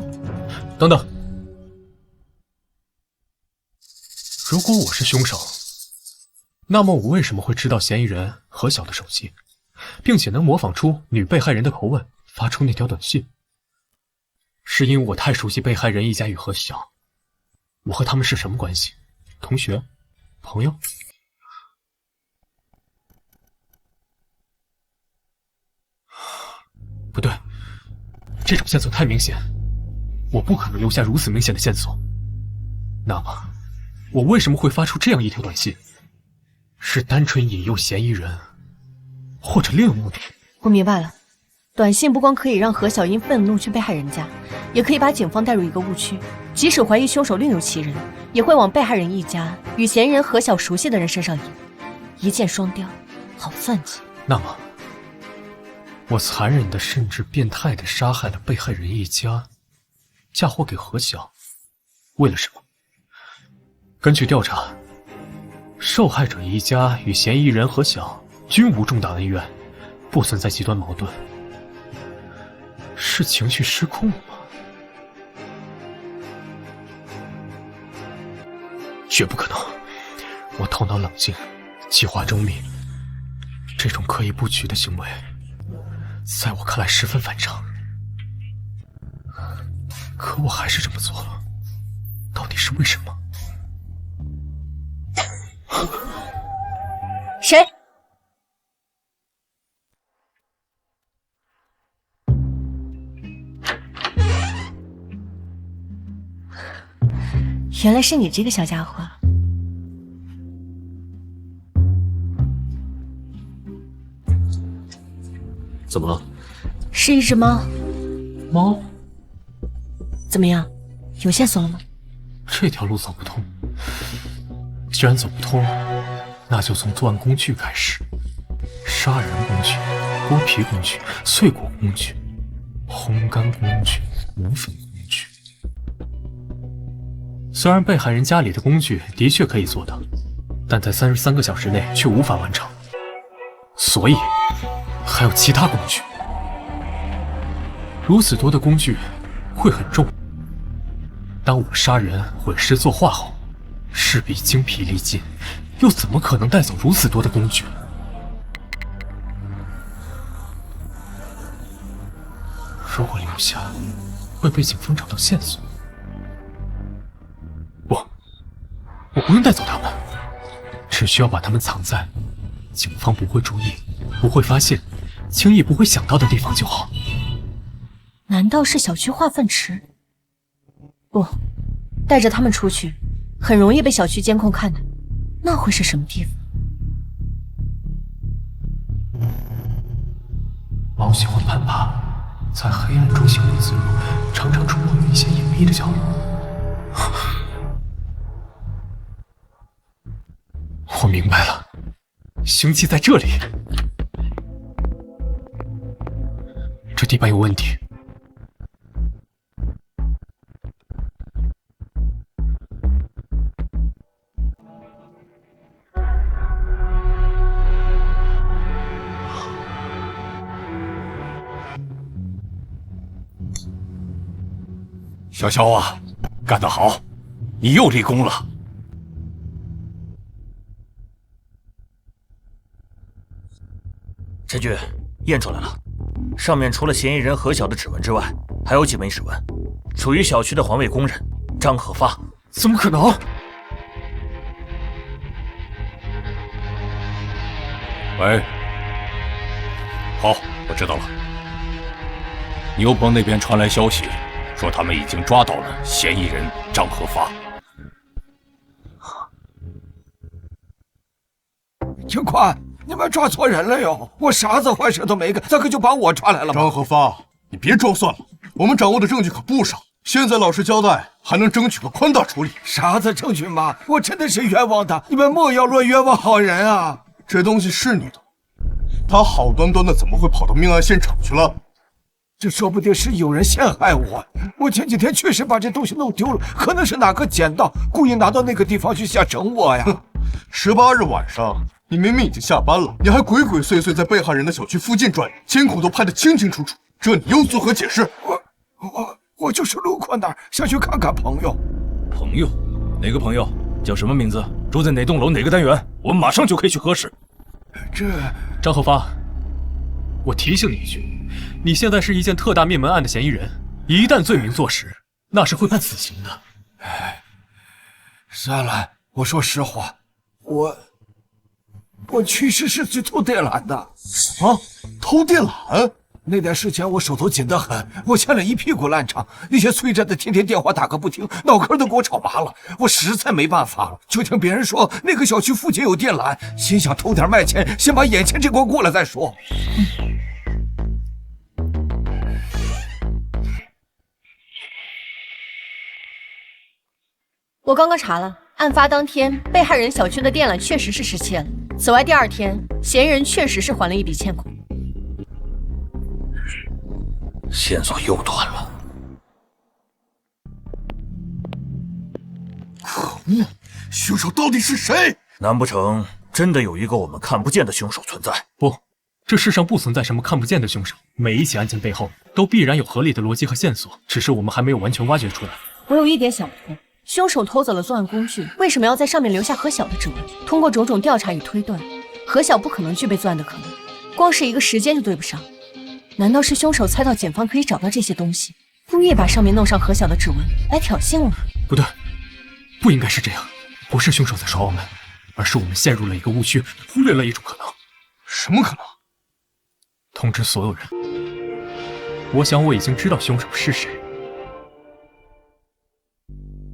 等等，如果我是凶手，那么我为什么会知道嫌疑人何小的手机，并且能模仿出女被害人的口吻，发出那条短信？是因为我太熟悉被害人一家与何小。我和他们是什么关系？同学？朋友？不对，这种线索太明显，我不可能留下如此明显的线索。那么，我为什么会发出这样一条短信？是单纯引诱嫌疑人，或者另有目的？我明白了，短信不光可以让何小英愤怒去被害人家，也可以把警方带入一个误区。即使怀疑凶手另有其人，也会往被害人一家与嫌疑人何小熟悉的人身上引，一箭双雕，好算计。那么，我残忍的甚至变态的杀害了被害人一家，嫁祸给何小，为了什么？根据调查，受害者一家与嫌疑人何小均无重大恩怨，不存在极端矛盾，是情绪失控吗？绝不可能！我头脑冷静，计划周密，这种可以不举的行为，在我看来十分反常。可我还是这么做了，到底是为什么？谁？原来是你这个小家伙。怎么了？是一只猫。猫？怎么样？有线索了吗？这条路走不通。既然走不通，那就从作案工具开始：杀人工具、剥皮工具、碎骨工具、烘干工具、磨粉工具。虽然被害人家里的工具的确可以做到，但在33个小时内却无法完成，所以还有其他工具。如此多的工具会很重。当我杀人毁尸作画后，势必精疲力尽，又怎么可能带走如此多的工具？如果留下，会被警方找到线索。我不用带走他们，只需要把他们藏在警方不会注意、不会发现、轻易不会想到的地方就好。难道是小区化粪池？不，带着他们出去，很容易被小区监控看的。那会是什么地方？猫喜欢攀爬，在黑暗中行不自如，常常出没于一些隐秘的角落。我明白了，凶器在这里。这地板有问题。小肖啊，干得好，你又立功了。陈局，验出来了，上面除了嫌疑人何小的指纹之外，还有几枚指纹，属于小区的环卫工人张可发。怎么可能？喂，好，我知道了。牛棚那边传来消息，说他们已经抓到了嫌疑人张可发。警官，你们抓错人了哟！我啥子坏事都没干，咋可就把我抓来了吗？张和发，你别装蒜了，我们掌握的证据可不少。现在老实交代，还能争取个宽大处理。啥子证据嘛？我真的是冤枉的，你们莫要乱冤枉好人啊！这东西是你的，他好端端的怎么会跑到命案现场去了？这说不定是有人陷害我。我前几天确实把这东西弄丢了，可能是哪个捡到，故意拿到那个地方去想整我呀。18日晚上，你明明已经下班了，你还鬼鬼祟祟在被害人的小区附近转悠，监控都拍得清清楚楚，这你又作何解释？我就是路过那儿，想去看看朋友。朋友？哪个朋友？叫什么名字？住在哪栋楼哪个单元？我们马上就可以去核实。张和发，我提醒你一句，你现在是一件特大灭门案的嫌疑人，一旦罪名坐实，那是会判死刑的。算了，我说实话，我确实是去偷电缆的。啊，偷电缆？那点事情我手头紧得很，我欠了一屁股烂账。那些催债的天天电话打个不停，脑壳都给我吵麻了。我实在没办法了，就听别人说那个小区附近有电缆，心想偷点卖钱，先把眼前这关过了再说。我刚刚查了，案发当天被害人小区的电缆确实是失窃了。此外，第二天嫌疑人确实是还了一笔欠款。线索又断了。可恶！凶手到底是谁？难不成真的有一个我们看不见的凶手存在？不，这世上不存在什么看不见的凶手，每一起案件背后都必然有合理的逻辑和线索，只是我们还没有完全挖掘出来。我有一点想不通，凶手偷走了作案工具，为什么要在上面留下何晓的指纹？通过种种调查与推断，何晓不可能具备作案的可能，光是一个时间就对不上。难道是凶手猜到检方可以找到这些东西，故意把上面弄上何晓的指纹来挑衅我们？不对，不应该是这样，不是凶手在耍我们，而是我们陷入了一个误区，忽略了一种可能。什么可能？通知所有人。我想我已经知道凶手是谁。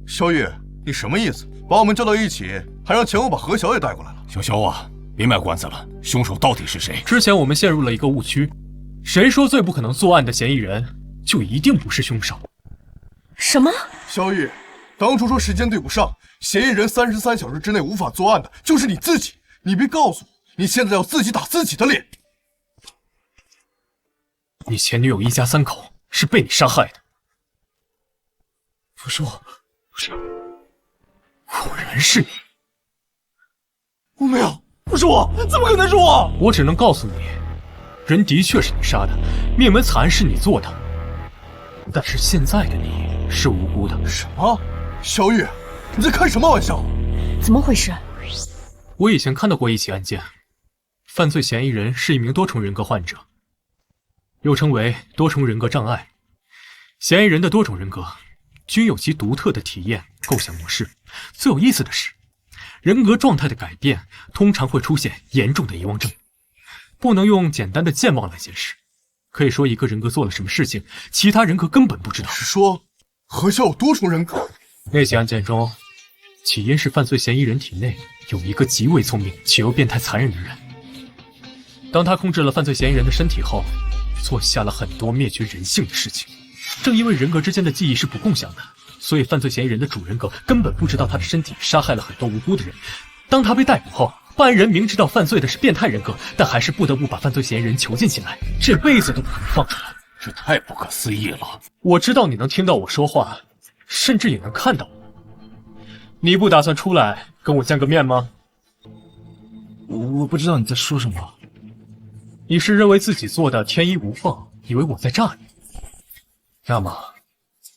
萧玉，你什么意思？把我们叫到一起，还让钱武把何晓也带过来了？小萧啊，别卖关子了，凶手到底是谁？之前我们陷入了一个误区，谁说最不可能作案的嫌疑人就一定不是凶手？什么？萧玉，当初说时间对不上，嫌疑人33小时之内无法作案的就是你自己，你别告诉我，你现在要自己打自己的脸。你前女友一家3口是被你杀害的。不是我，不是，果然是你。我没有，不是我，怎么可能是我？我只能告诉你，人的确是你杀的，灭门惨案是你做的，但是现在的你是无辜的。什么？萧玉，你在开什么玩笑？怎么回事？我以前看到过一起案件，犯罪嫌疑人是一名多重人格患者，又称为多重人格障碍。嫌疑人的多种人格均有其独特的体验构想模式。最有意思的是，人格状态的改变通常会出现严重的遗忘症，不能用简单的健忘来解释。可以说一个人格做了什么事情，其他人格根本不知道。是说何晓有多重人格？那起案件中，起因是犯罪嫌疑人体内有一个极为聪明且又变态残忍的人。当他控制了犯罪嫌疑人的身体后，做下了很多灭绝人性的事情。正因为人格之间的记忆是不共享的，所以犯罪嫌疑人的主人格根本不知道他的身体杀害了很多无辜的人。当他被逮捕后，办案人明知道犯罪的是变态人格，但还是不得不把犯罪嫌疑人囚禁起来，这辈子都不可能放出来。这太不可思议了。我知道你能听到我说话，甚至也能看到我。你不打算出来跟我见个面吗？我不知道你在说什么。你是认为自己做的天衣无缝，以为我在诈你？那么，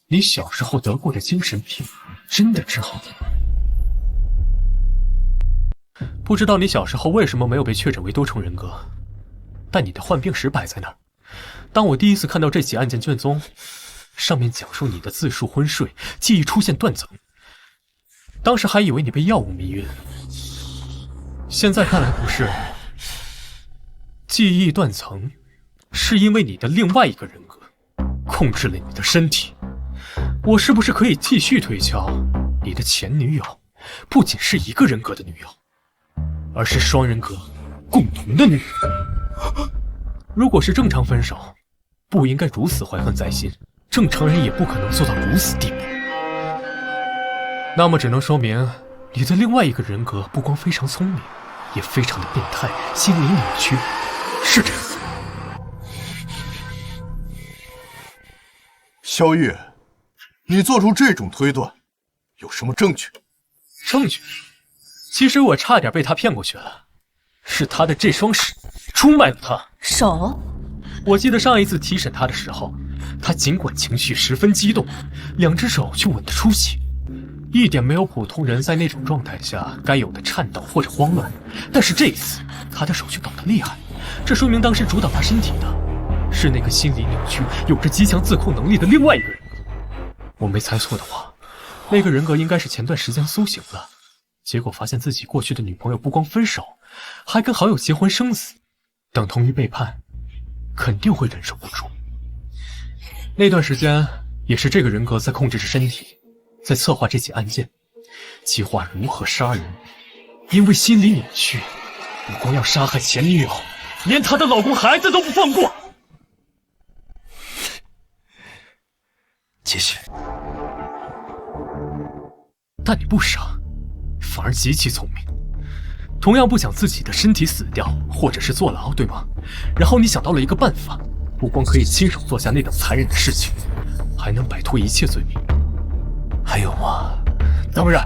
你小时候得过的精神病真的治好了？不知道你小时候为什么没有被确诊为多重人格，但你的患病史摆在那儿。当我第一次看到这起案件卷宗，上面讲述你的自述昏睡，记忆出现断层，当时还以为你被药物迷晕，现在看来不是。记忆断层是因为你的另外一个人格控制了你的身体。我是不是可以继续推敲，你的前女友不仅是一个人格的女友，而是双人格共同的女友？如果是正常分手，不应该如此怀恨在心，正常人也不可能做到如此地步。那么只能说明你的另外一个人格不光非常聪明，也非常的变态，心理扭曲，是这样。萧玉，你做出这种推断，有什么证据？证据？其实我差点被他骗过去了，是他的这双手出卖了他。手？我记得上一次提审他的时候，他尽管情绪十分激动，2只手却稳得出奇，一点没有普通人在那种状态下该有的颤抖或者慌乱。但是这一次，他的手却抖得厉害，这说明当时主导他身体的是那个心理扭曲、有着极强自控能力的另外一个人格。我没猜错的话，那个人格应该是前段时间苏醒了，结果发现自己过去的女朋友不光分手，还跟好友结婚生子，等同于背叛，肯定会忍受不住。那段时间也是这个人格在控制着身体，在策划这起案件，计划如何杀人。因为心理扭曲，不光要杀害前女友，连她的老公孩子都不放过。继续。但你不傻，反而极其聪明。同样不想自己的身体死掉，或者是坐牢，对吗？然后你想到了一个办法，不光可以亲手做下那等残忍的事情，还能摆脱一切罪名。还有吗？当然，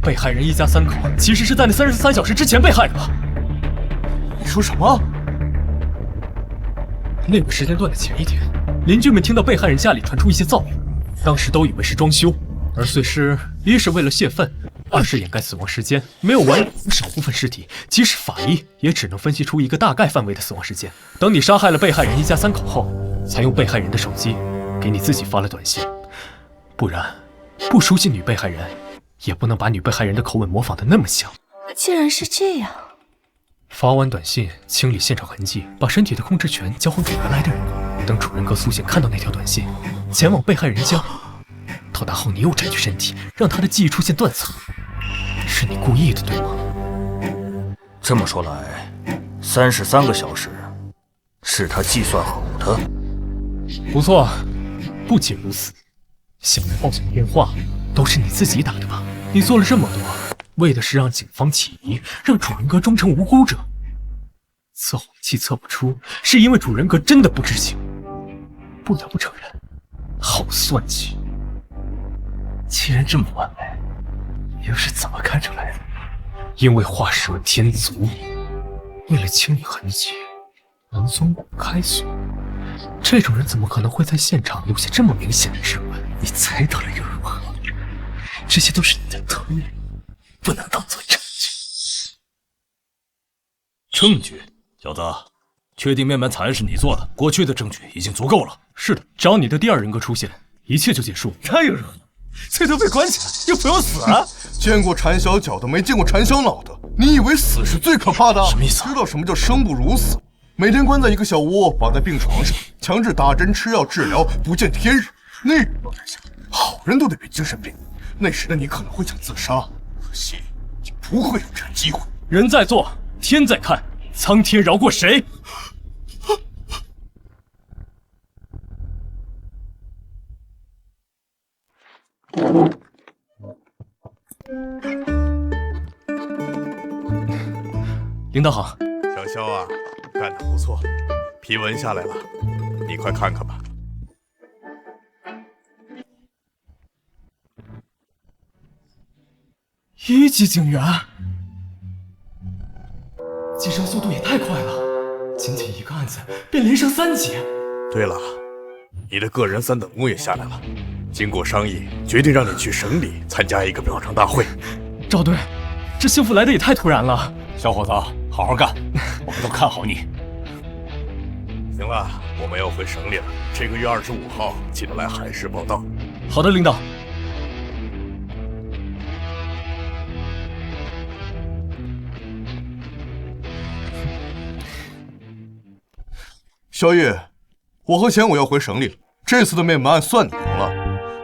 被害人一家3口其实是在那33小时之前被害的吧？你说什么？那个时间段的前一天，邻居们听到被害人家里传出一些噪音，当时都以为是装修，而碎尸一是为了泄愤，二是掩盖死亡时间，没有完少部分尸体，即使法医也只能分析出一个大概范围的死亡时间。等你杀害了被害人一家3口后，才用被害人的手机给你自己发了短信，不然不熟悉女被害人，也不能把女被害人的口吻模仿得那么像。既然是这样，发完短信，清理现场痕迹，把身体的控制权交还给原来的人格。等主人格苏醒看到那条短信，前往被害人家，到达后你又占据身体，让他的记忆出现断层，是你故意的，对吗？这么说来，33个小时是他计算好的。不错，不仅如此，想来报警电话都是你自己打的吧？你做了这么多，为的是让警方起疑，让主人格终成无辜者。测谎器测不出，是因为主人格真的不知情，不得不承认，好算计。既然这么完美，又是怎么看出来的？因为画蛇添足，为了清理痕迹，门松骨开锁。这种人怎么可能会在现场留下这么明显的指纹？你猜到了又如何？这些都是你的推理，不能当做证据。证据？小子，确定面板惨案是你做的，过去的证据已经足够了。是的，只要你的第二人格出现，一切就结束。那又如何？最多被关起来，又不用死啊！见过缠小脚的，没见过缠小脑的。你以为死是最可怕的？什么意思？知道什么叫生不如死？每天关在一个小窝，绑在病床上，强制打针吃药治疗，不见天日。那个状态下，好人都得变精神病。那时的你可能会想自杀，可惜你不会有这个机会。人在做，天在看，苍天饶过谁？领导好。小肖啊，干得不错，批文下来了，你快看看吧。1级警员，晋升速度也太快了，仅仅一个案子便连升3级。对了，你的个人3等功也下来了，经过商议，决定让你去省里参加一个表彰大会。赵队，这幸福来的也太突然了。小伙子，好好干，我们都看好你。行了，我们要回省里了，这个月25号记得来海市报道。好的，领导。小雨，我和钱我要回省里了，这次的面门案算你赢了。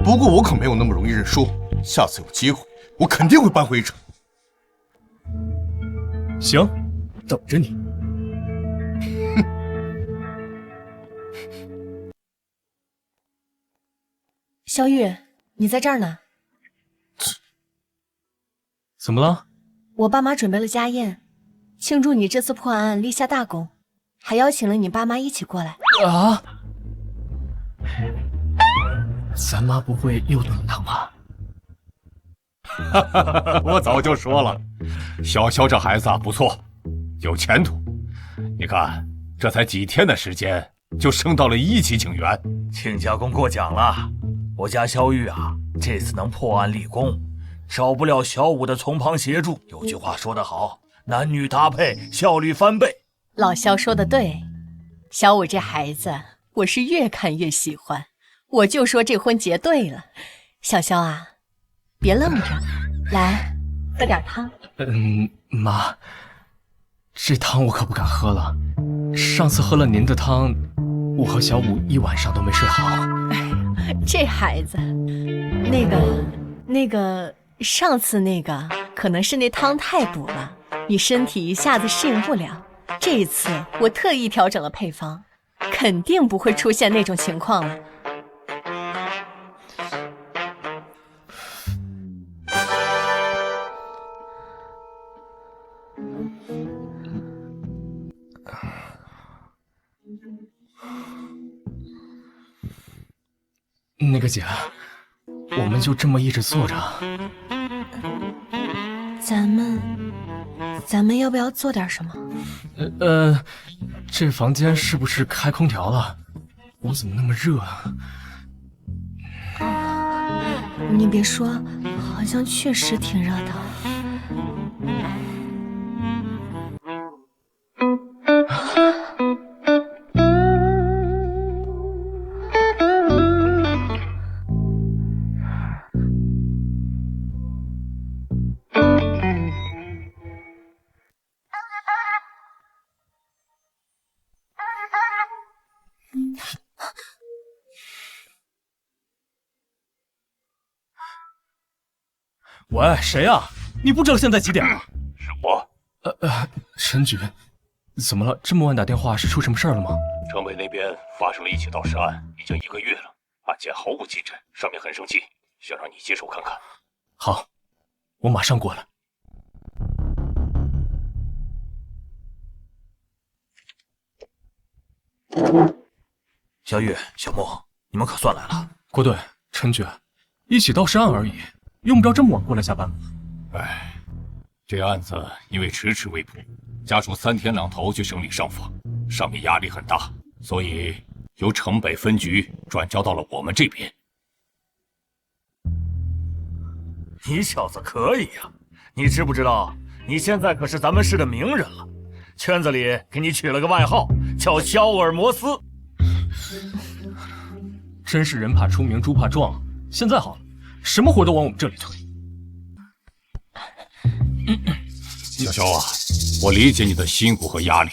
不过我可没有那么容易认输，下次有机会，我肯定会扳回一城。行，等着你。小雨，你在这儿呢。怎么了？我爸妈准备了家宴，庆祝你这次破案立下大功，还邀请了你爸妈一起过来。啊？咱妈不会又炖汤吧？我早就说了，小肖这孩子啊不错，有前途。你看，这才几天的时间，就升到了1级警员。亲家公过奖了，我家肖玉啊，这次能破案立功，少不了小五的从旁协助。有句话说得好，男女搭配，效率翻倍。老肖说的对，小五这孩子，我是越看越喜欢。我就说这婚结对了。小肖啊，别愣着，来喝点汤。妈，这汤我可不敢喝了。上次喝了您的汤，我和小五一晚上都没睡好。这孩子，上次那个可能是那汤太补了，你身体一下子适应不了。这一次我特意调整了配方，肯定不会出现那种情况了。那个姐，我们就这么一直坐着。咱们要不要做点什么？这房间是不是开空调了？我怎么那么热啊？你别说，好像确实挺热的。喂，谁呀？你不知道现在几点了？是我。陈局，怎么了？这么晚打电话是出什么事儿了吗？城北那边发生了一起盗尸案，已经1个月了，案件毫无进展，上面很生气，想让你接手看看。好，我马上过来。小雨、小莫，你们可算来了。郭队，陈局，一起盗尸案而已，用不着这么晚过来下班。哎，这案子因为迟迟未破，家属3天2头去省里上访，上面压力很大，所以由城北分局转交到了我们这边。你小子可以呀！你知不知道，你现在可是咱们市的名人了，圈子里给你取了个外号，叫肖尔摩斯。真是人怕出名，猪怕壮。现在好了，什么活都往我们这里推。小肖啊，我理解你的辛苦和压力，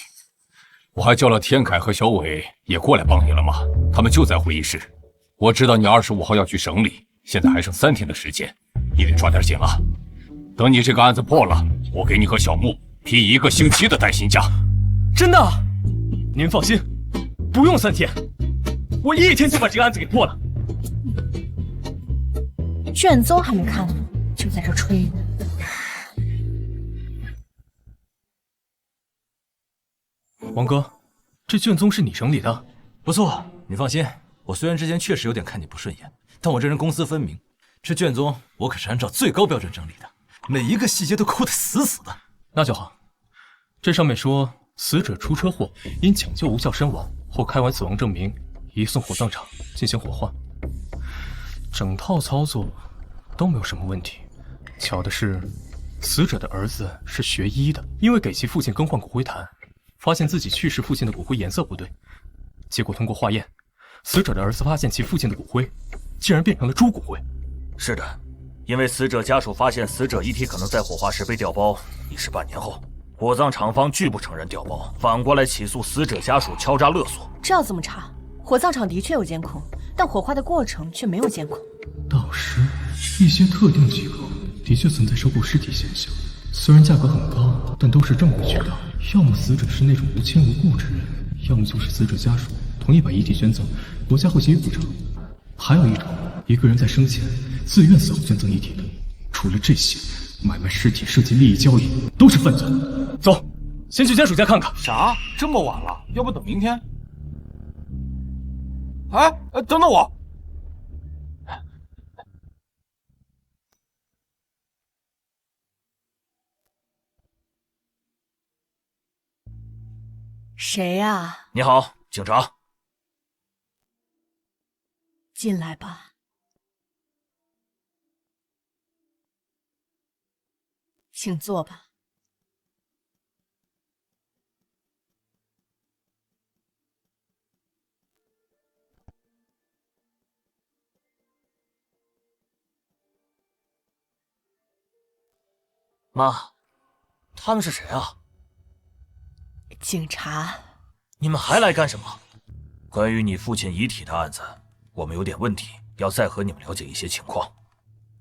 我还叫了天凯和小伟也过来帮你了嘛，他们就在会议室。我知道你25号要去省里，现在还剩3天的时间，你得抓点紧了。等你这个案子破了，我给你和小木批1个星期的带薪假。真的？您放心，不用3天，我1天就把这个案子给破了。卷宗还没看呢，就在这吹。王哥，这卷宗是你整理的？不错，你放心。我虽然之前确实有点看你不顺眼，但我这人公私分明，这卷宗我可是按照最高标准整理的，每一个细节都抠得死死的。那就好。这上面说，死者出车祸，因抢救无效身亡，后开完死亡证明，移送火葬场进行火化。整套操作都没有什么问题。巧的是，死者的儿子是学医的，因为给其父亲更换骨灰坛，发现自己去世父亲的骨灰颜色不对，结果通过化验，死者的儿子发现其父亲的骨灰竟然变成了猪骨灰。是的，因为死者家属发现死者遗体可能在火化时被调包，已是半年后，火葬厂方拒不承认调包，反过来起诉死者家属敲诈勒索。这要怎么查？火葬场的确有监控，但火化的过程却没有监控。盗尸，一些特定机构的确存在收购尸体现象，虽然价格很高，但都是正规渠道。要么死者是那种无亲无故之人，要么就是死者家属同意把遗体捐赠，国家会给予补偿。还有一种，一个人在生前自愿死后捐赠遗体的。除了这些，买卖尸体涉及利益交易，都是犯罪。走，先去家属家看看。啥？这么晚了？要不等明天？哎，等等我！谁呀？你好，警察。进来吧。请坐吧。妈，他们是谁啊？警察。你们还来干什么？关于你父亲遗体的案子，我们有点问题，要再和你们了解一些情况。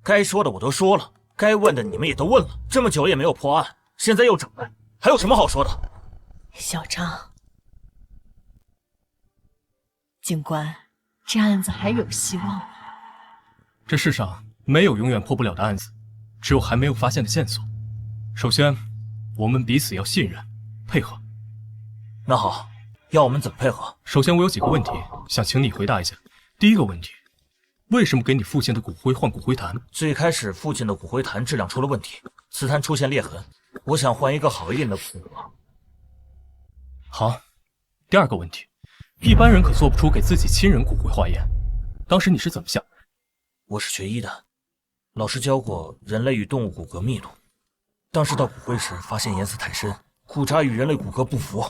该说的我都说了，该问的你们也都问了，这么久也没有破案，现在又整来，还有什么好说的？小张，警官，这案子还有希望。这世上没有永远破不了的案子，只有还没有发现的线索。首先，我们彼此要信任、配合。那好，要我们怎么配合？首先，我有几个问题想请你回答一下。第一个问题，为什么给你父亲的骨灰换骨灰坛？最开始父亲的骨灰坛质量出了问题，瓷坛出现裂痕，我想换一个好一点的骨灰盒。好。第二个问题，一般人可做不出给自己亲人骨灰化验，当时你是怎么想？我是学医的，老师教过人类与动物骨骼密度。当时到骨灰时发现颜色太深，骨渣与人类骨骼不符，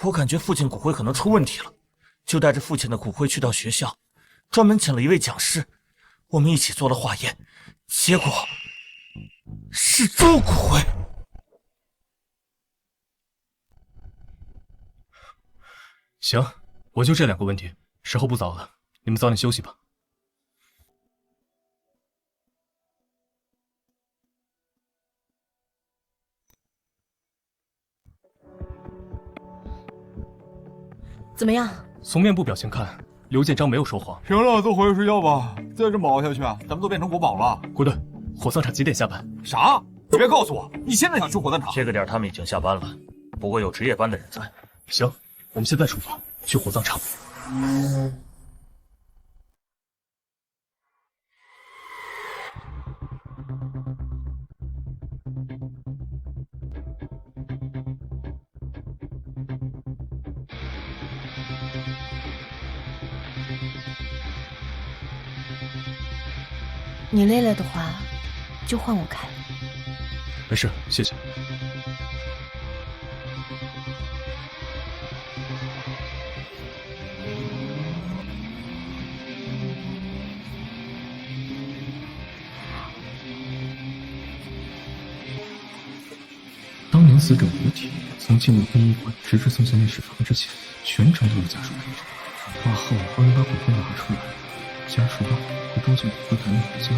我感觉父亲骨灰可能出问题了，就带着父亲的骨灰去到学校，专门请了一位讲师，我们一起做了化验，结果是猪骨灰。行，我就这2个问题，时候不早了，你们早点休息吧。怎么样？从面部表情看，刘建章没有说谎。行了，都回去睡觉吧。再这么熬下去，咱们都变成国宝了。滚蛋！火葬场几点下班？啥？你别告诉我，你现在想去火葬场？这个点他们已经下班了，不过有值夜班的人在。行，我们现在出发，去火葬场。你累了的话，就换我开。没事，谢谢。当年死者遗体从进入殡仪馆直至送进内室房之前，全程都有家属陪着。往后帮人把骨灰拿出来，家属把骨灰装进骨灰坛里回家，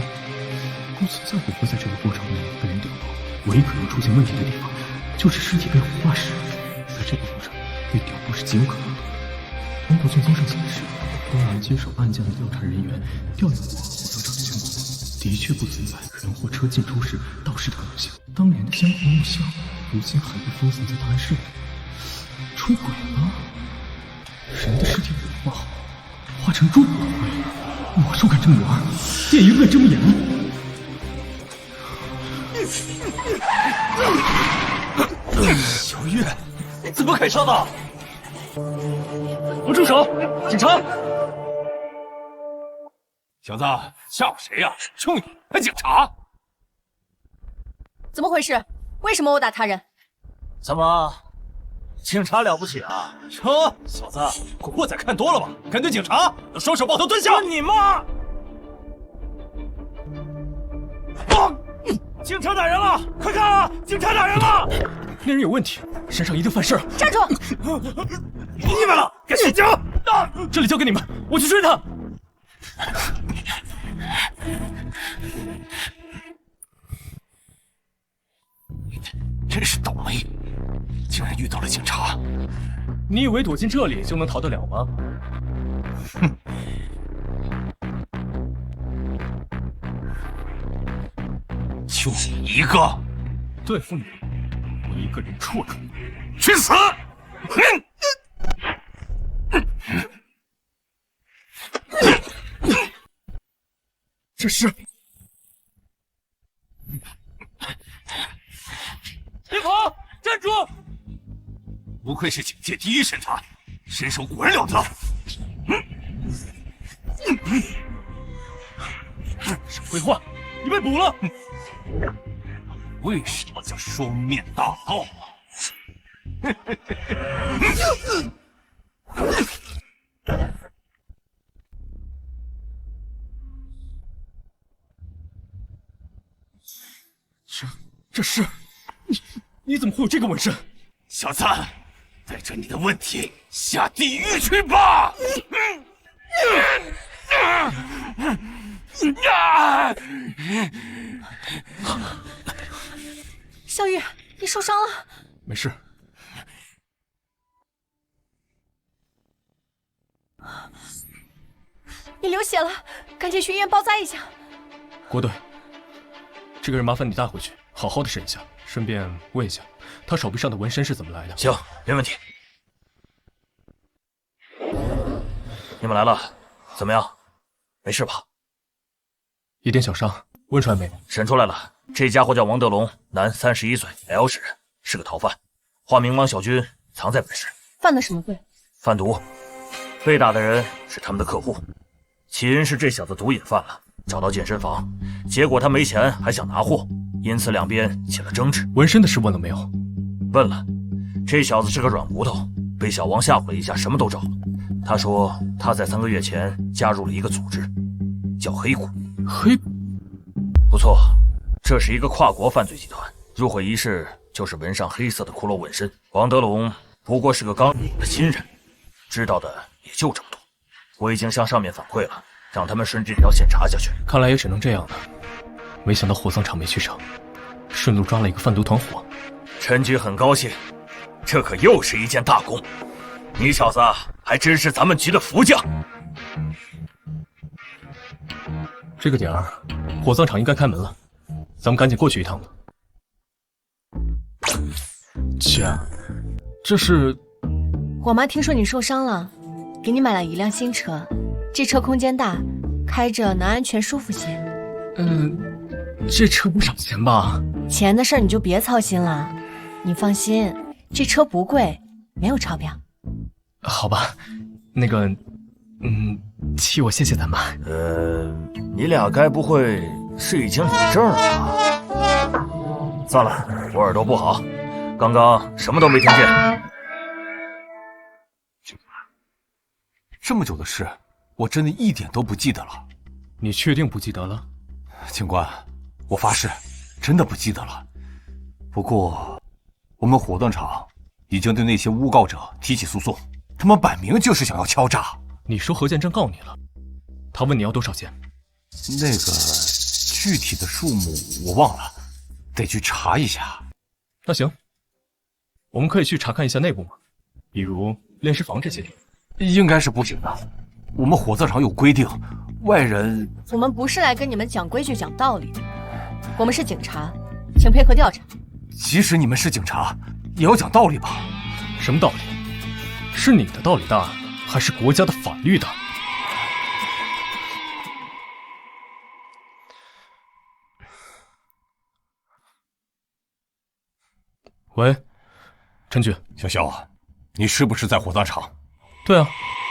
不存在骨灰在这个过程内被人掉落。唯一可能出现问题的地方，就是尸体被火化时，在这个路上被掉落是极有可能的。通过卷宗上显示，当年接手案件的调查人员调研过火葬场的情况，的确不存在人或车进出时盗尸的可能性。当年的香火木像，如今还被封存在档案室里，出轨了。人的尸体火化后，化成猪骨灰，魔术敢这么玩，电影敢这么演。小月，怎么砍伤的？我住手！警察！小子，吓唬谁呀？就你还警察？怎么回事？为什么殴打他人？怎么，警察了不起啊？哟，小子，古惑仔看多了吧？敢对警察，双手抱头蹲下！你妈！警察打人了！快看啊！警察打人了！那人有问题，身上一定犯事。站住！你们了，该睡觉。这里交给你们，我去追他。真是倒霉，竟然遇到了警察。你以为躲进这里就能逃得了吗？哼！就你一个，对付你，我一个人处了。去死！这是。别跑！站住！不愧是警界第一神探，身手果然了得。少废话，你被捕了。为什么叫双面大盗啊？这是你怎么会有这个纹身？小子，带着你的问题下地狱去吧！小雨，你受伤了？没事。你流血了，赶紧去医院包扎一下。郭队，这个人麻烦你带回去，好好的审一下，顺便问一下他手臂上的纹身是怎么来的。行，没问题。你们来了，怎么样？没事吧？一点小伤，问出来没有？审出来了，这家伙叫王德龙，男，31岁 ，L 市人，是个逃犯，化名王小军，藏在本市。犯了什么罪？贩毒，被打的人是他们的客户。起因是这小子毒瘾犯了，找到健身房，结果他没钱还想拿货，因此两边起了争执。纹身的事问了没有？问了，这小子是个软骨头，被小王吓唬了一下，什么都找了。他说他在3个月前加入了一个组织，叫黑股。黑股？不错，这是一个跨国犯罪集团，入会仪式就是纹上黑色的骷髅纹身。王德龙不过是个刚入伍的新人，知道的也就这么多。我已经向上面反馈了，让他们顺这条线查下去。看来也只能这样了。没想到火葬场没去成，顺路抓了一个贩毒团伙。陈局很高兴，这可又是一件大功。你小子还真是咱们局的福将。这个点儿，火葬场应该开门了，咱们赶紧过去一趟吧。姐，这是……我妈听说你受伤了，给你买了一辆新车，这车空间大，开着能安全舒服些。这车不少钱吧？钱的事儿你就别操心了，你放心，这车不贵，没有超标。好吧，那个，替我谢谢咱妈。你俩该不会是已经领证了吧？算了，我耳朵不好，刚刚什么都没听见。这么久的事，我真的一点都不记得了。你确定不记得了？警官，我发誓，真的不记得了。不过，我们火葬场已经对那些诬告者提起诉讼，他们摆明就是想要敲诈。你说何建正告你了？他问你要多少钱？那个具体的数目我忘了，得去查一下。那行，我们可以去查看一下内部吗？比如炼尸房这些地方。应该是不行的，我们火葬场有规定，外人……我们不是来跟你们讲规矩讲道理的，我们是警察，请配合调查。即使你们是警察，也要讲道理吧？什么道理？是你的道理大，还是国家的法律大？喂，陈局，小肖，你是不是在火葬场？对啊，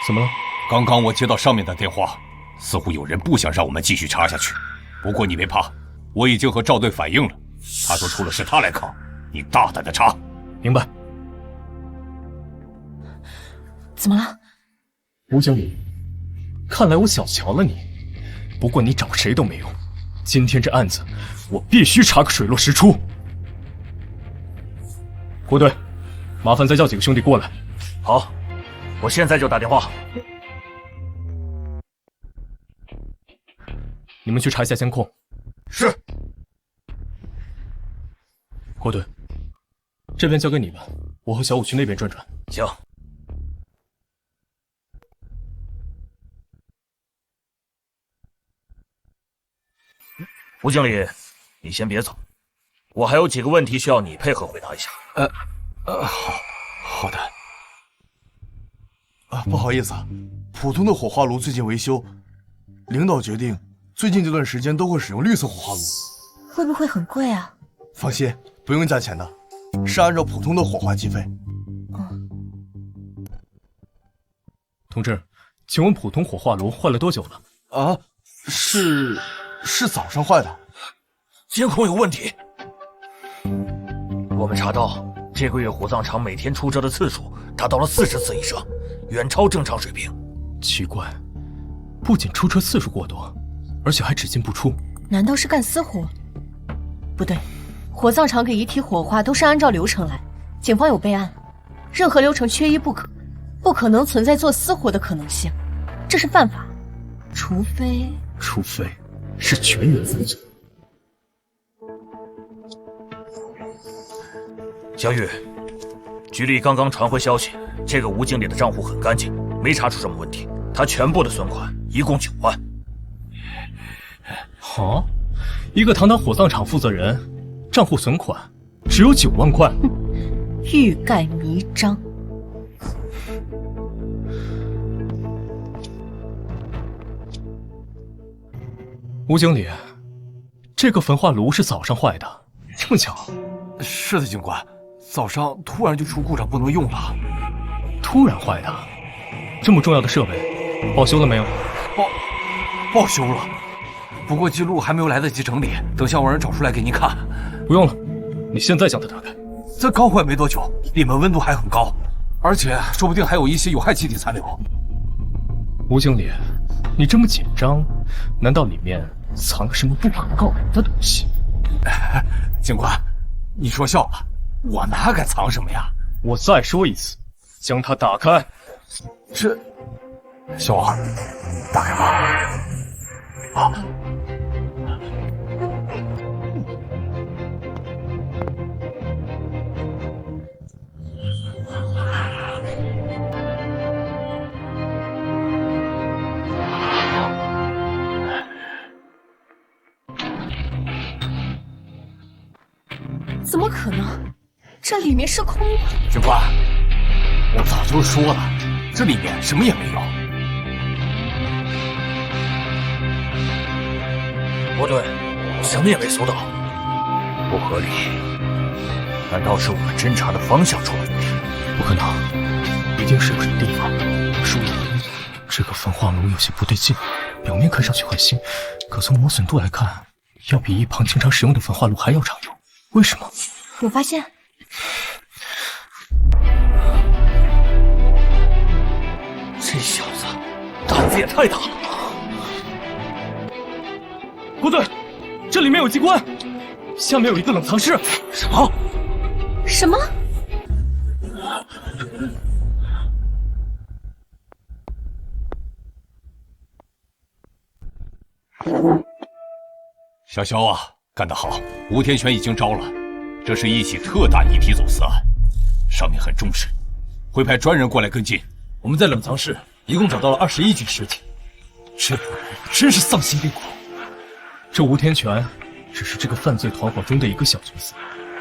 怎么了？刚刚我接到上面的电话，似乎有人不想让我们继续查下去。不过你别怕，我已经和赵队反映了，他说出了事他来扛，你大胆的查。明白。怎么了？吴经理，看来我小瞧了你。不过你找谁都没用，今天这案子我必须查个水落石出。郭队，麻烦再叫几个兄弟过来。好。我现在就打电话。你们去查一下监控。是。郭队，这边交给你吧，我和小武去那边转转。行。吴经理，你先别走，我还有几个问题需要你配合回答一下。好的。不好意思，普通的火化炉最近维修，领导决定最近这段时间都会使用绿色火化炉。会不会很贵啊？放心，不用加钱的，是按照普通的火化计费。同志，请问普通火化炉坏了多久了？是早上坏的。监控有问题。我们查到这个月火葬场每天出车的次数达到了40次以上，远超正常水平。奇怪，不仅出车次数过多，而且还只进不出。难道是干私活？不对，火葬场给遗体火化都是按照流程来，警方有备案。任何流程缺一不可，不可能存在做私活的可能性，这是犯法。除非是全员犯罪。小雨，局里刚刚传回消息，这个吴经理的账户很干净，没查出什么问题。他全部的存款一共9万。好，一个堂堂火葬场负责人，账户存款只有9万块。欲盖弥彰。吴经理，这个焚化炉是早上坏的，这么巧？是的，警官，早上突然就出故障，不能用了。突然坏的？这么重要的设备，报修了没有？报修了，不过记录还没有来得及整理，等下我让人找出来给您看。不用了，你现在将它打开。这刚坏没多久，里面温度还很高，而且说不定还有一些有害气体残留。吴经理，你这么紧张，难道里面藏了什么不可告人的东西？警官，你说笑了，我哪敢藏什么呀？我再说一次，将它打开。这，小王，打开吧。好。怎么可能？这里面是空的。警官，我早就说了，这里面什么也没有。不对，什么也没搜到，不合理。难道是我们侦查的方向出了问题？不可能，一定是有什么地方疏漏。这个焚化炉有些不对劲，表面看上去很新，可从磨损度来看，要比一旁经常使用的焚化炉还要常用。为什么？有发现？这小子胆子也太大了！不对，这里面有机关，下面有一个冷藏室。什么？什么？小肖啊，干得好！吴天全已经招了，这是一起特大遗体走私案，上面很重视，会派专人过来跟进。我们在冷藏室一共找到了21具尸体，这真是丧心病狂。这吴天全只是这个犯罪团伙中的一个小角色，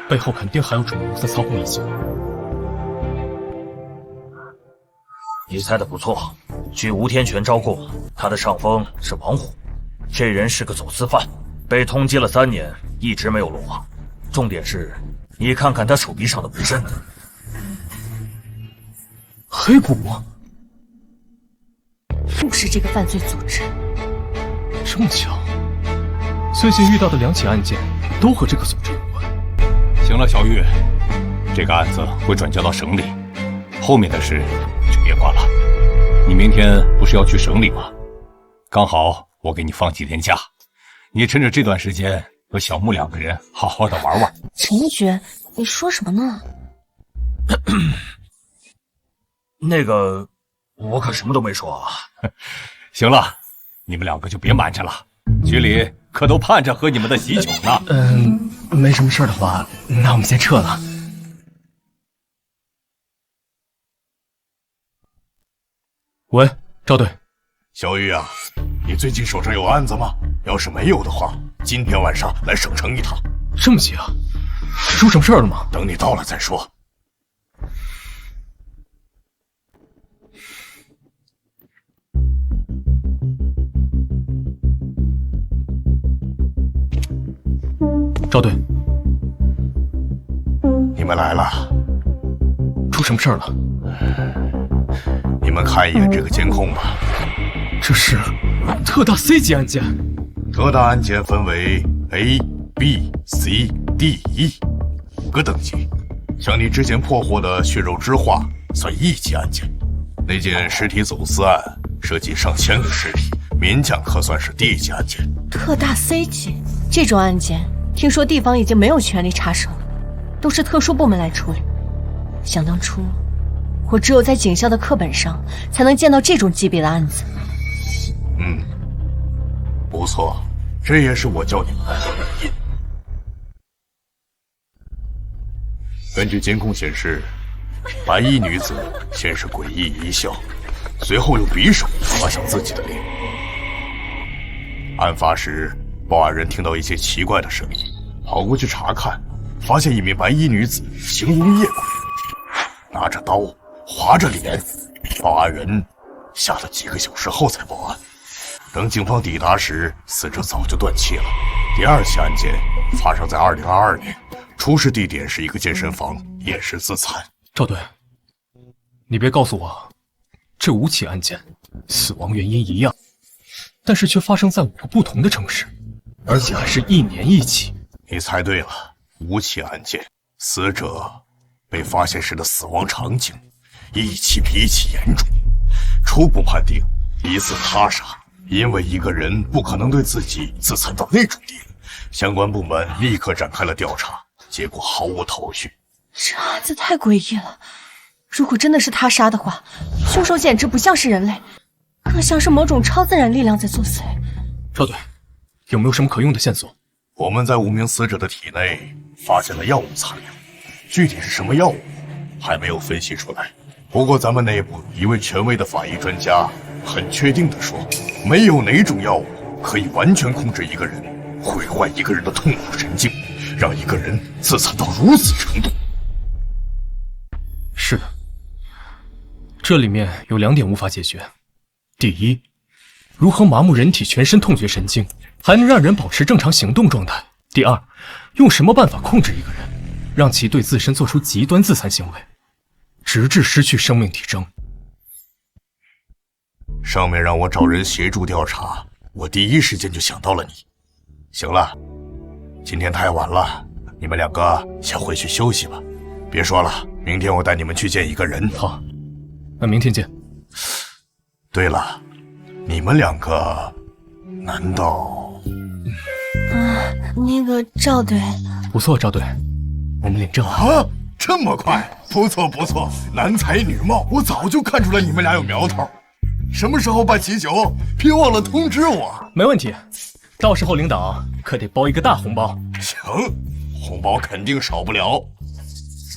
背后肯定还有主谋在操控一切。你猜的不错，据吴天全招供，他的上峰是王虎，这人是个走私犯，被通缉了3年，一直没有落网。重点是，你看看他手臂上的纹身，黑骨，又是这个犯罪组织。这么巧，最近遇到的2起案件都和这个组织有关。行了，小玉，这个案子会转交到省里，后面的事就别管了。你明天不是要去省里吗？刚好我给你放几天假，你趁着这段时间和小木2个人好好的玩玩。陈一局，你说什么呢？那个，我可什么都没说啊。行了，你们2个就别瞒着了，局里可都盼着喝你们的喜酒呢。没什么事的话，那我们先撤了。喂，赵队，小玉啊，你最近手上有案子吗？要是没有的话，今天晚上来省城一趟。这么急啊？出什么事了吗？等你到了再说。赵队，你们来了。出什么事了？你们看一眼这个监控吧。这是特大 C 级案件。特大案件分为 A、B、C、D、E5个等级。像你之前破获的血肉之化算1级案件，那件尸体走私案涉及上千个尸体，勉强可算是D 级案件。特大 C 级这种案件，听说地方已经没有权利插手了，都是特殊部门来处理。想当初我只有在警校的课本上才能见到这种级别的案子。不错，这也是我叫你们来的原因。根据监控显示，白衣女子先是诡异一笑，随后用匕首划向自己的脸。案发时，报案人听到一些奇怪的声音，跑过去查看，发现一名白衣女子形容夜鬼，拿着刀划着脸。报案人吓了几个小时后才报案。等警方抵达时，死者早就断气了。第二起案件发生在2022年，出事地点是一个健身房，也是自残。赵队，你别告诉我，这5起案件死亡原因一样，但是却发生在5个不同的城市，而且还是1年1起。你猜对了，5起案件，死者被发现时的死亡场景一起比一起严重，初步判定疑似他杀。因为一个人不可能对自己自残到那种地步，相关部门立刻展开了调查，结果毫无头绪。这案子太诡异了，如果真的是他杀的话，凶手简直不像是人类，更像是某种超自然力量在作祟。赵队，有没有什么可用的线索？我们在5名死者的体内发现了药物残留，具体是什么药物还没有分析出来。不过咱们内部一位权威的法医专家很确定地说，没有哪种药物可以完全控制一个人，毁坏一个人的痛苦神经，让一个人自残到如此程度。是的，这里面有2点无法解决。第一，如何麻木人体全身痛觉神经，还能让人保持正常行动状态？第二，用什么办法控制一个人，让其对自身做出极端自残行为，直至失去生命体征？上面让我找人协助调查，我第一时间就想到了你。行了，今天太晚了，你们2个先回去休息吧。别说了，明天我带你们去见一个人。好，那明天见。对了，你们2个难道……那个赵队，不错，赵队，我们领证了。啊，这么快？不错不错，男才女貌，我早就看出来你们俩有苗头。什么时候办喜酒？别忘了通知我。没问题，到时候领导可得包一个大红包。行，红包肯定少不了。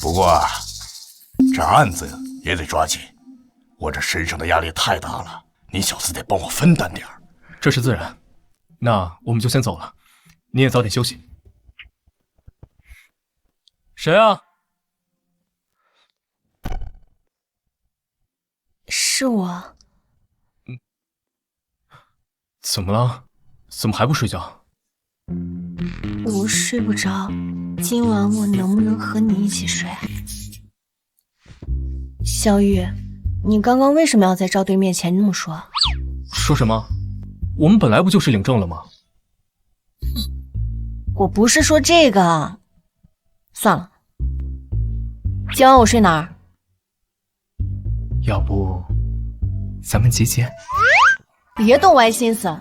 不过这案子也得抓紧，我这身上的压力太大了，你小子得帮我分担点儿。这是自然。那我们就先走了，你也早点休息。谁啊？是我。怎么了？怎么还不睡觉？我睡不着，今晚我能不能和你一起睡？小雨，你刚刚为什么要在赵队面前那么说？说什么？我们本来不就是领证了吗？我不是说这个。算了，今晚我睡哪儿？要不咱们集结？别动歪心思，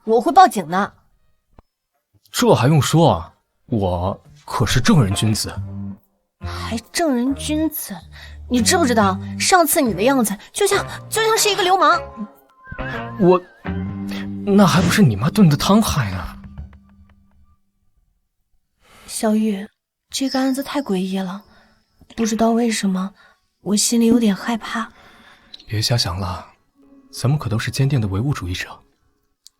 我会报警的。这还用说啊？我可是正人君子。还正人君子？你知不知道上次你的样子就像是一个流氓？我那还不是你妈炖的汤害的。小雨，这个案子太诡异了，不知道为什么我心里有点害怕。别瞎想了，咱们可都是坚定的唯物主义者，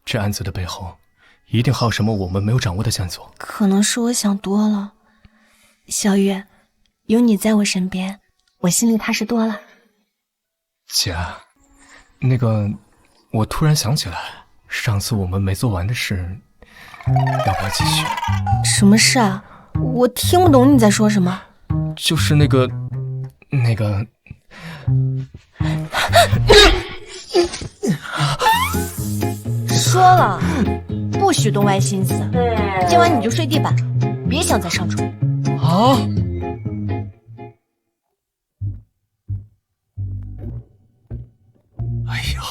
这案子的背后一定还有什么我们没有掌握的线索。可能是我想多了。小雨，有你在我身边，我心里踏实多了。姐，那个，我突然想起来，上次我们没做完的事，要不要继续？什么事啊？我听不懂你在说什么。就是那个。说了，不许动歪心思。今晚你就睡地板，别想再上床。啊！哎呦，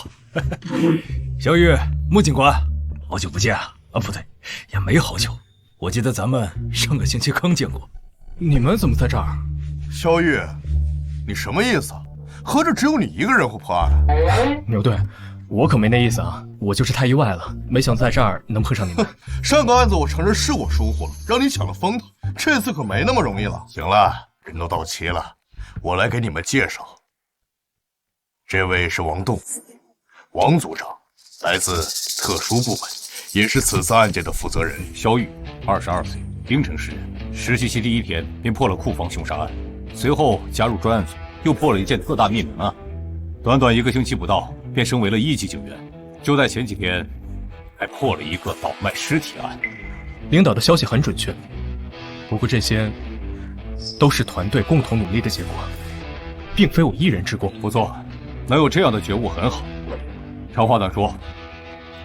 小雨，穆警官，好久不见啊！啊，不对，也没好久。我记得咱们上个星期刚见过。你们怎么在这儿？小雨，你什么意思？合着只有你一个人会破案？牛队，我可没那意思啊，我就是太意外了，没想在这儿能碰上你们。上个案子我承认是我疏忽了，让你抢了风头，这次可没那么容易了。行了，人都到齐了，我来给你们介绍。这位是王栋，王组长，来自特殊部门，也是此次案件的负责人。肖玉，22岁，京城市人，实习期第1天便破了库房凶杀案，随后加入专案组，又破了一件特大灭门案，短短1个星期不到，便升为了1级警员。就在前几天，还破了一个倒卖尸体案。领导的消息很准确，不过这些都是团队共同努力的结果，并非我一人之功。不错，能有这样的觉悟很好。长话短说，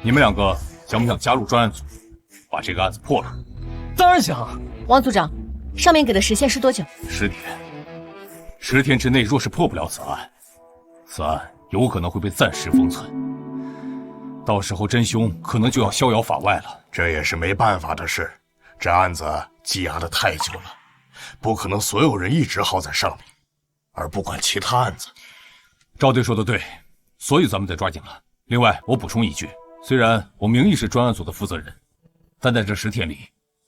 你们2个想不想加入专案组，把这个案子破了？当然想。王组长，上面给的时限是多久？10天。10天之内若是破不了此案，此案有可能会被暂时封存，到时候真凶可能就要逍遥法外了。这也是没办法的事，这案子积压得太久了，不可能所有人一直耗在上面，而不管其他案子。赵队说的对，所以咱们得抓紧了。另外，我补充一句，虽然我名义是专案组的负责人，但在这10天里，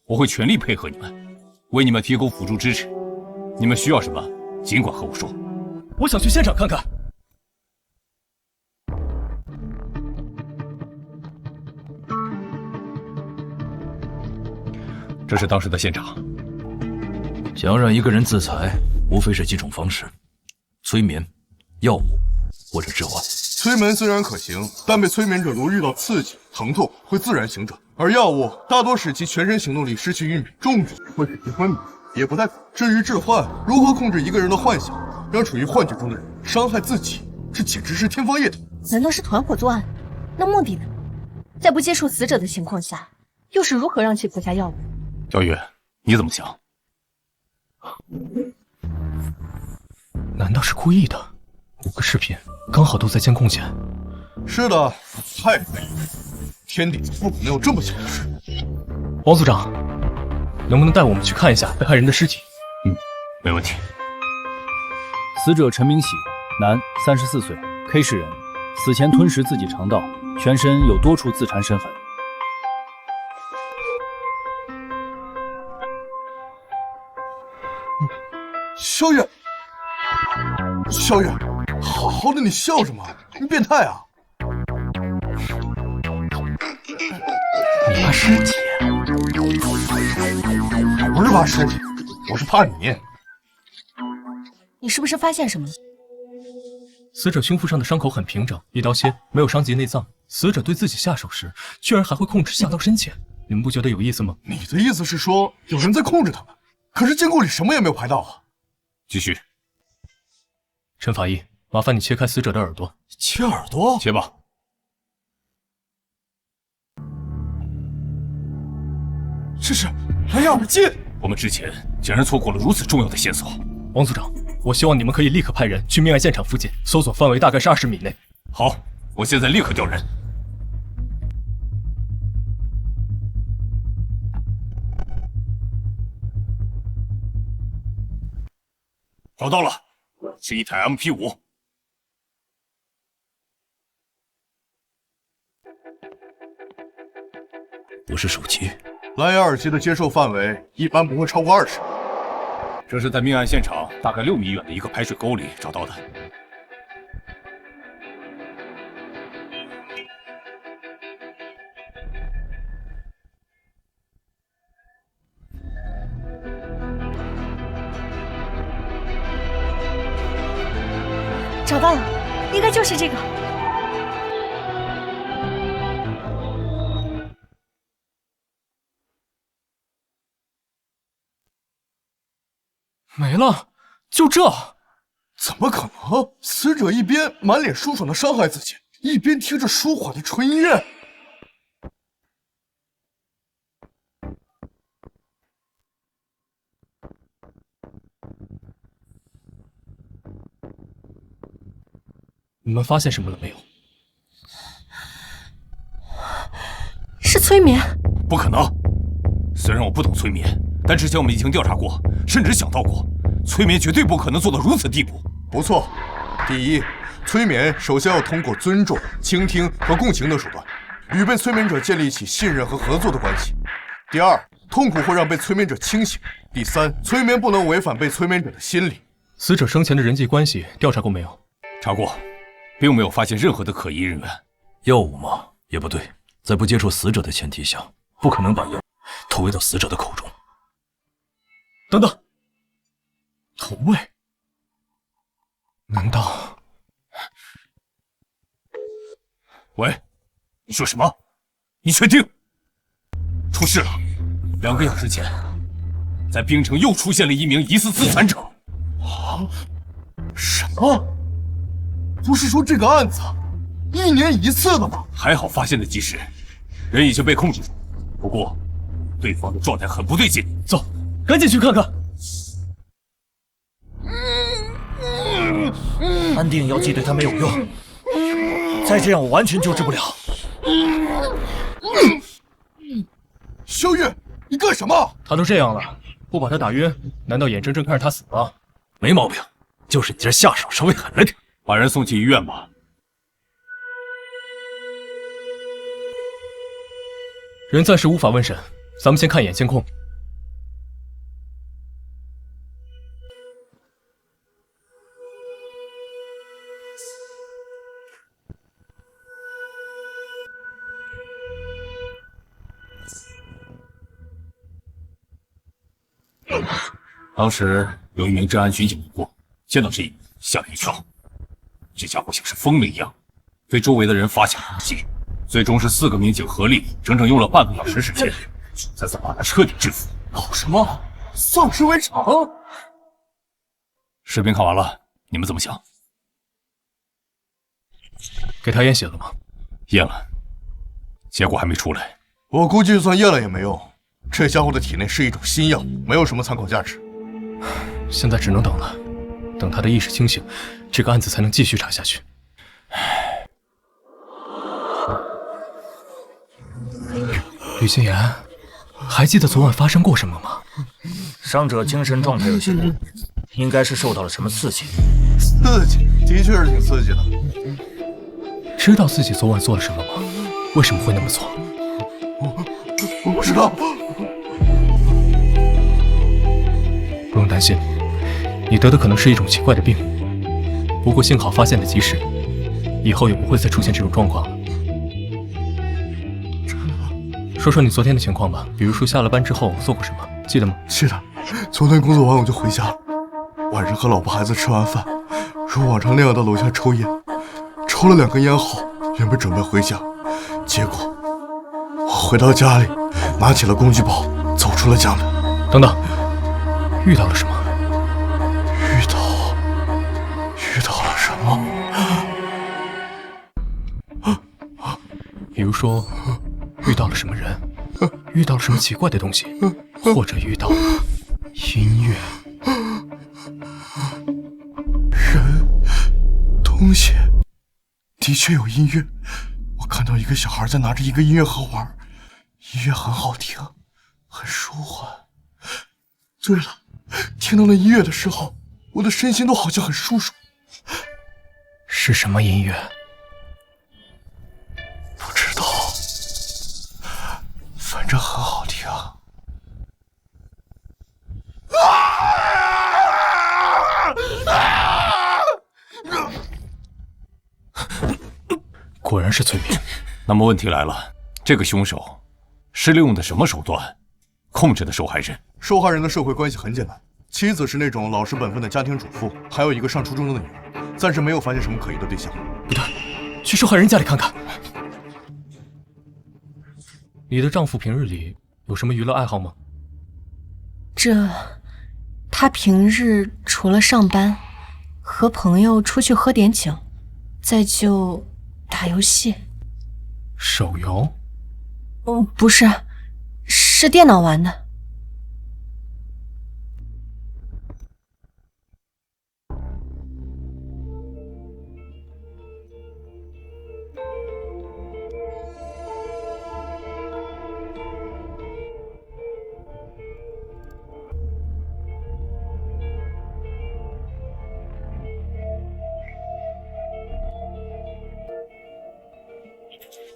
我会全力配合你们，为你们提供辅助支持。你们需要什么，尽管和我说。我想去现场看看。这是当时的现场。想要让一个人自裁，无非是几种方式：催眠、药物或者致幻。催眠虽然可行，但被催眠者如遇到刺激、疼痛会自然醒转，而药物大多使其全身行动力失去运转，中毒会使其昏迷，也不太可。至于致幻，如何控制一个人的幻想，让处于幻觉中的人伤害自己，这简直是天方夜谭。难道是团伙作案？那目的呢？在不接触死者的情况下，又是如何让其服下药物？小雨，你怎么想？难道是故意的？5个视频刚好都在监控前。是的，太废了！天底下不可能有这么巧的事。王组长，能不能带我们去看一下被害人的尸体？没问题。死者陈明喜，男，34岁，K 市人，死前吞食自己肠道，全身有多处自残深痕。萧月，萧月，好好的你笑什么？你变态啊！你怕尸体？我不是怕尸体，我是怕你。你是不是发现什么了？死者胸腹上的伤口很平整，一刀切，没有伤及内脏。死者对自己下手时，居然还会控制下刀深浅，你们不觉得有意思吗？你的意思是说，有人在控制他们？可是监控里什么也没有拍到啊！继续。陈法医，麻烦你切开死者的耳朵。切耳朵？切吧。这是蓝牙耳机。我们之前竟然错过了如此重要的线索。王组长，我希望你们可以立刻派人去命案现场附近，搜索范围大概是20米内。好，我现在立刻调人。找到了，是一台 MP5。不是手机。蓝牙耳机的接受范围一般不会超过20米。这是在命案现场大概6米远的一个排水沟里找到的。找到了，应该就是这个。没了，就这？怎么可能？死者一边满脸舒爽的伤害自己，一边听着舒缓的纯音乐。你们发现什么了没有？是催眠？不可能！虽然我不懂催眠，但之前我们已经调查过，甚至想到过，催眠绝对不可能做到如此地步。不错，第一，催眠首先要通过尊重、倾听和共情的手段，与被催眠者建立起信任和合作的关系。第二，痛苦会让被催眠者清醒。第三，催眠不能违反被催眠者的心理。死者生前的人际关系调查过没有？查过，并没有发现任何的可疑人员。药物吗？也不对，在不接触死者的前提下，不可能把药投喂到死者的口中。等等，投喂？难道？喂，你说什么？你确定？出事了！2个小时前，在冰城又出现了一名疑似自残者。啊？什么？不是说这个案子1年1次的吗？还好发现的及时，人已经被控制住。不过，对方的状态很不对劲。走，赶紧去看看。安定药剂对他没有用，再这样我完全救治不了。萧月，你干什么？他都这样了，不把他打晕，难道眼睁睁看着他死吗？没毛病，就是你这下手稍微狠了点。把人送去医院吧。人暂时无法问审，咱们先看一眼监控。当时有一名治安巡警路过，见到这一幕，吓了一跳。这家伙像是疯了一样，对周围的人发下攻击。最终是4个民警合力，整整用了半个小时时间，才算把他彻底制服。搞什么？丧尸围场？视频看完了，你们怎么想？给他验血了吗？验了，结果还没出来。我估计就算验了也没用，这家伙的体内是一种新药，没有什么参考价值。现在只能等了，等他的意识清醒，这个案子才能继续查下去。吕心言，还记得昨晚发生过什么吗？伤者精神状态有些不，应该是受到了什么刺激。刺激，的确是挺刺激的。知道自己昨晚做了什么吗？为什么会那么做？我不知道。不用担心，你得的可能是一种奇怪的病，不过幸好发现的及时，以后也不会再出现这种状况了。说说你昨天的情况吧，比如说下了班之后做过什么，记得吗？记得，昨天工作完我就回家了，晚上和老婆孩子吃完饭，如往常那样到楼下抽烟，抽了2根烟后，原本准备回家，结果我回到家里，拿起了工具包，走出了家门。等等，遇到了什么？遇到了什么？比如说，遇到了什么人，遇到了什么奇怪的东西，或者遇到音乐、人、东西，的确有音乐。我看到一个小孩在拿着一个音乐盒玩，音乐很好听，很舒缓。对了，听到那音乐的时候，我的身心都好像很舒爽。是什么音乐？不知道，反正很好听。果然是催眠。那么问题来了，这个凶手是利用的什么手段控制的受害人？受害人的社会关系很简单，妻子是那种老实本分的家庭主妇，还有一个上初中的女儿，暂时没有发现什么可疑的对象。不对，去受害人家里看看。你的丈夫平日里有什么娱乐爱好吗？他平日除了上班，和朋友出去喝点酒，再就打游戏。手游？不是，是电脑玩的。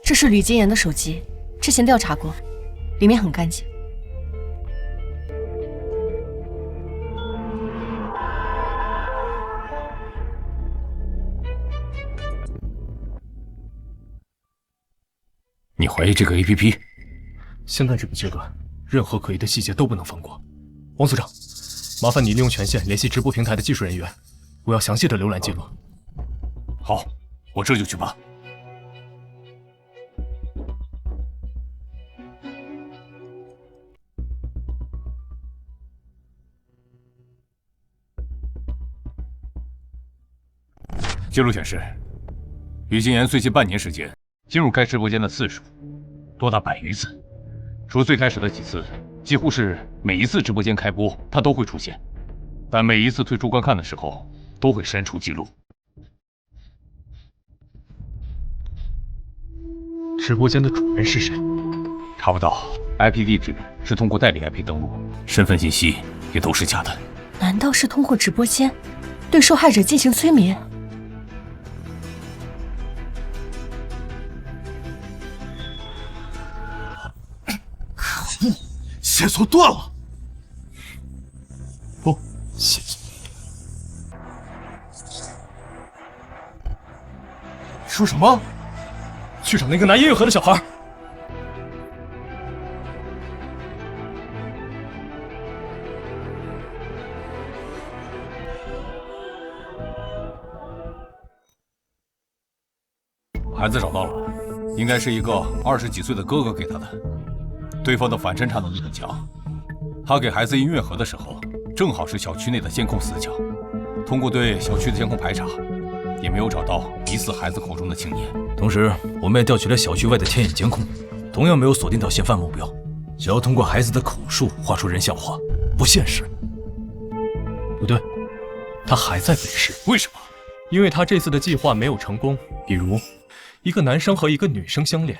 这是吕金言的手机，之前调查过，里面很干净。你怀疑这个 APP？ 现在这个阶段，任何可疑的细节都不能放过。王组长，麻烦你利用权限联系直播平台的技术人员，我要详细的浏览记录。好，我这就去办。记录显示，于金言最近半年时间进入该直播间的次数多达100余次，除最开始的几次，几乎是每一次直播间开播他都会出现，但每一次退出观看的时候都会删除记录。直播间的主人是谁？查不到 IP 地址，是通过代理 IP 登录，身份信息也都是假的。难道是通过直播间对受害者进行催眠？线索断了。不，线索。说什么？去找那个拿音乐盒的小孩。孩子找到了，应该是一个20几岁的哥哥给他的。对方的反侦查能力很强，他给孩子音乐盒的时候，正好是小区内的监控死角。通过对小区的监控排查，也没有找到疑似孩子口中的青年。同时，我们也调取了小区外的天眼监控，同样没有锁定到嫌犯目标。只要通过孩子的口述画出人像画，不现实。不对，他还在背试。为什么？因为他这次的计划没有成功。比如，一个男生和一个女生相恋，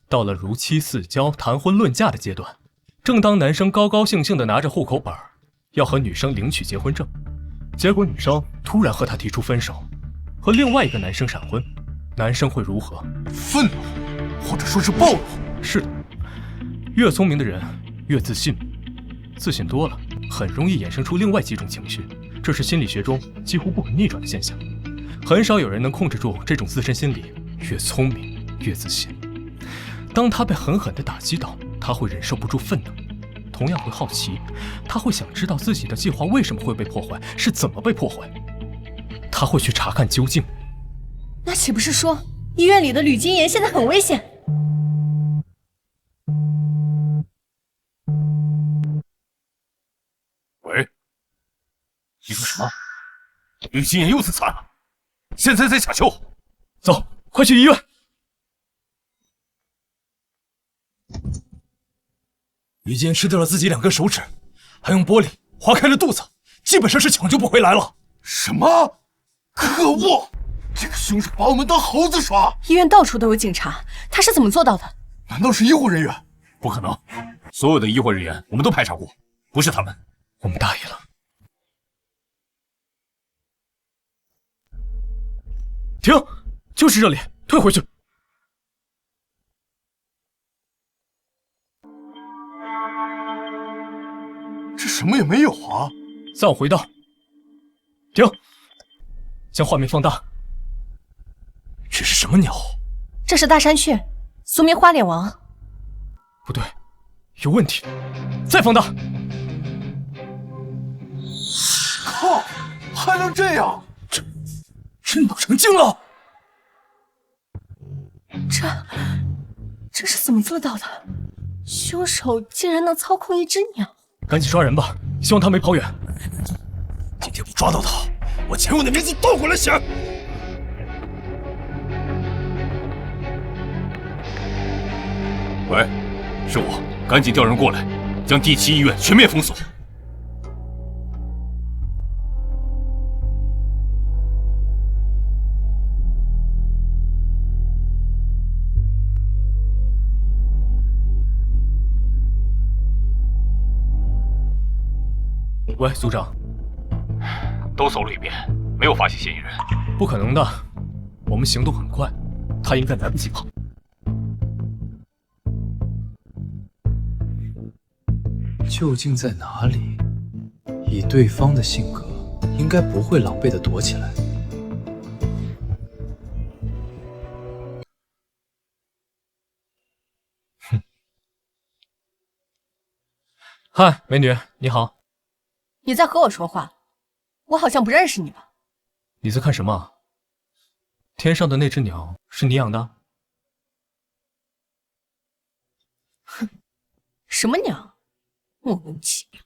到了如期似交、谈婚论嫁的阶段，正当男生高高兴兴地拿着户口本要和女生领取结婚证，结果女生突然和他提出分手，和另外一个男生闪婚，男生会如何？愤怒，或者说是暴怒。是的，越聪明的人越自信，自信多了，很容易衍生出另外几种情绪，这是心理学中几乎不可逆转的现象。很少有人能控制住这种自身心理，越聪明越自信。当他被狠狠地打击到，他会忍受不住愤怒，同样会好奇，他会想知道自己的计划为什么会被破坏，是怎么被破坏，他会去查看究竟。那岂不是说医院里的吕金言现在很危险？喂，你说什么？吕金言又自残了，现在在抢救。走，快去医院。于坚吃掉了自己2根手指，还用玻璃划开了肚子，基本上是抢救不回来了。什么？可恶！这个凶手把我们当猴子耍！医院到处都有警察，他是怎么做到的？难道是医护人员？不可能，所有的医护人员我们都排查过，不是他们。我们大意了。停，就是这里，退回去。这什么也没有啊！再往回倒。停，将画面放大。这是什么鸟？这是大山雀，俗名花脸王。不对，有问题。再放大。靠，还能这样？这脑成精了！这是怎么做到的？凶手竟然能操控一只鸟！赶紧抓人吧，希望他没跑远。今天不抓到他，我前夫的名字倒过来写。喂，是我，赶紧调人过来，将第7医院全面封锁。喂，组长，都搜了一遍，没有发现嫌疑人。不可能的，我们行动很快，他应该来不及跑。究竟在哪里？以对方的性格，应该不会狼狈地躲起来。哼。嗨，美女，你好。你在和我说话？我好像不认识你吧？你在看什么？天上的那只鸟是你养的？哼，什么鸟？莫名其妙。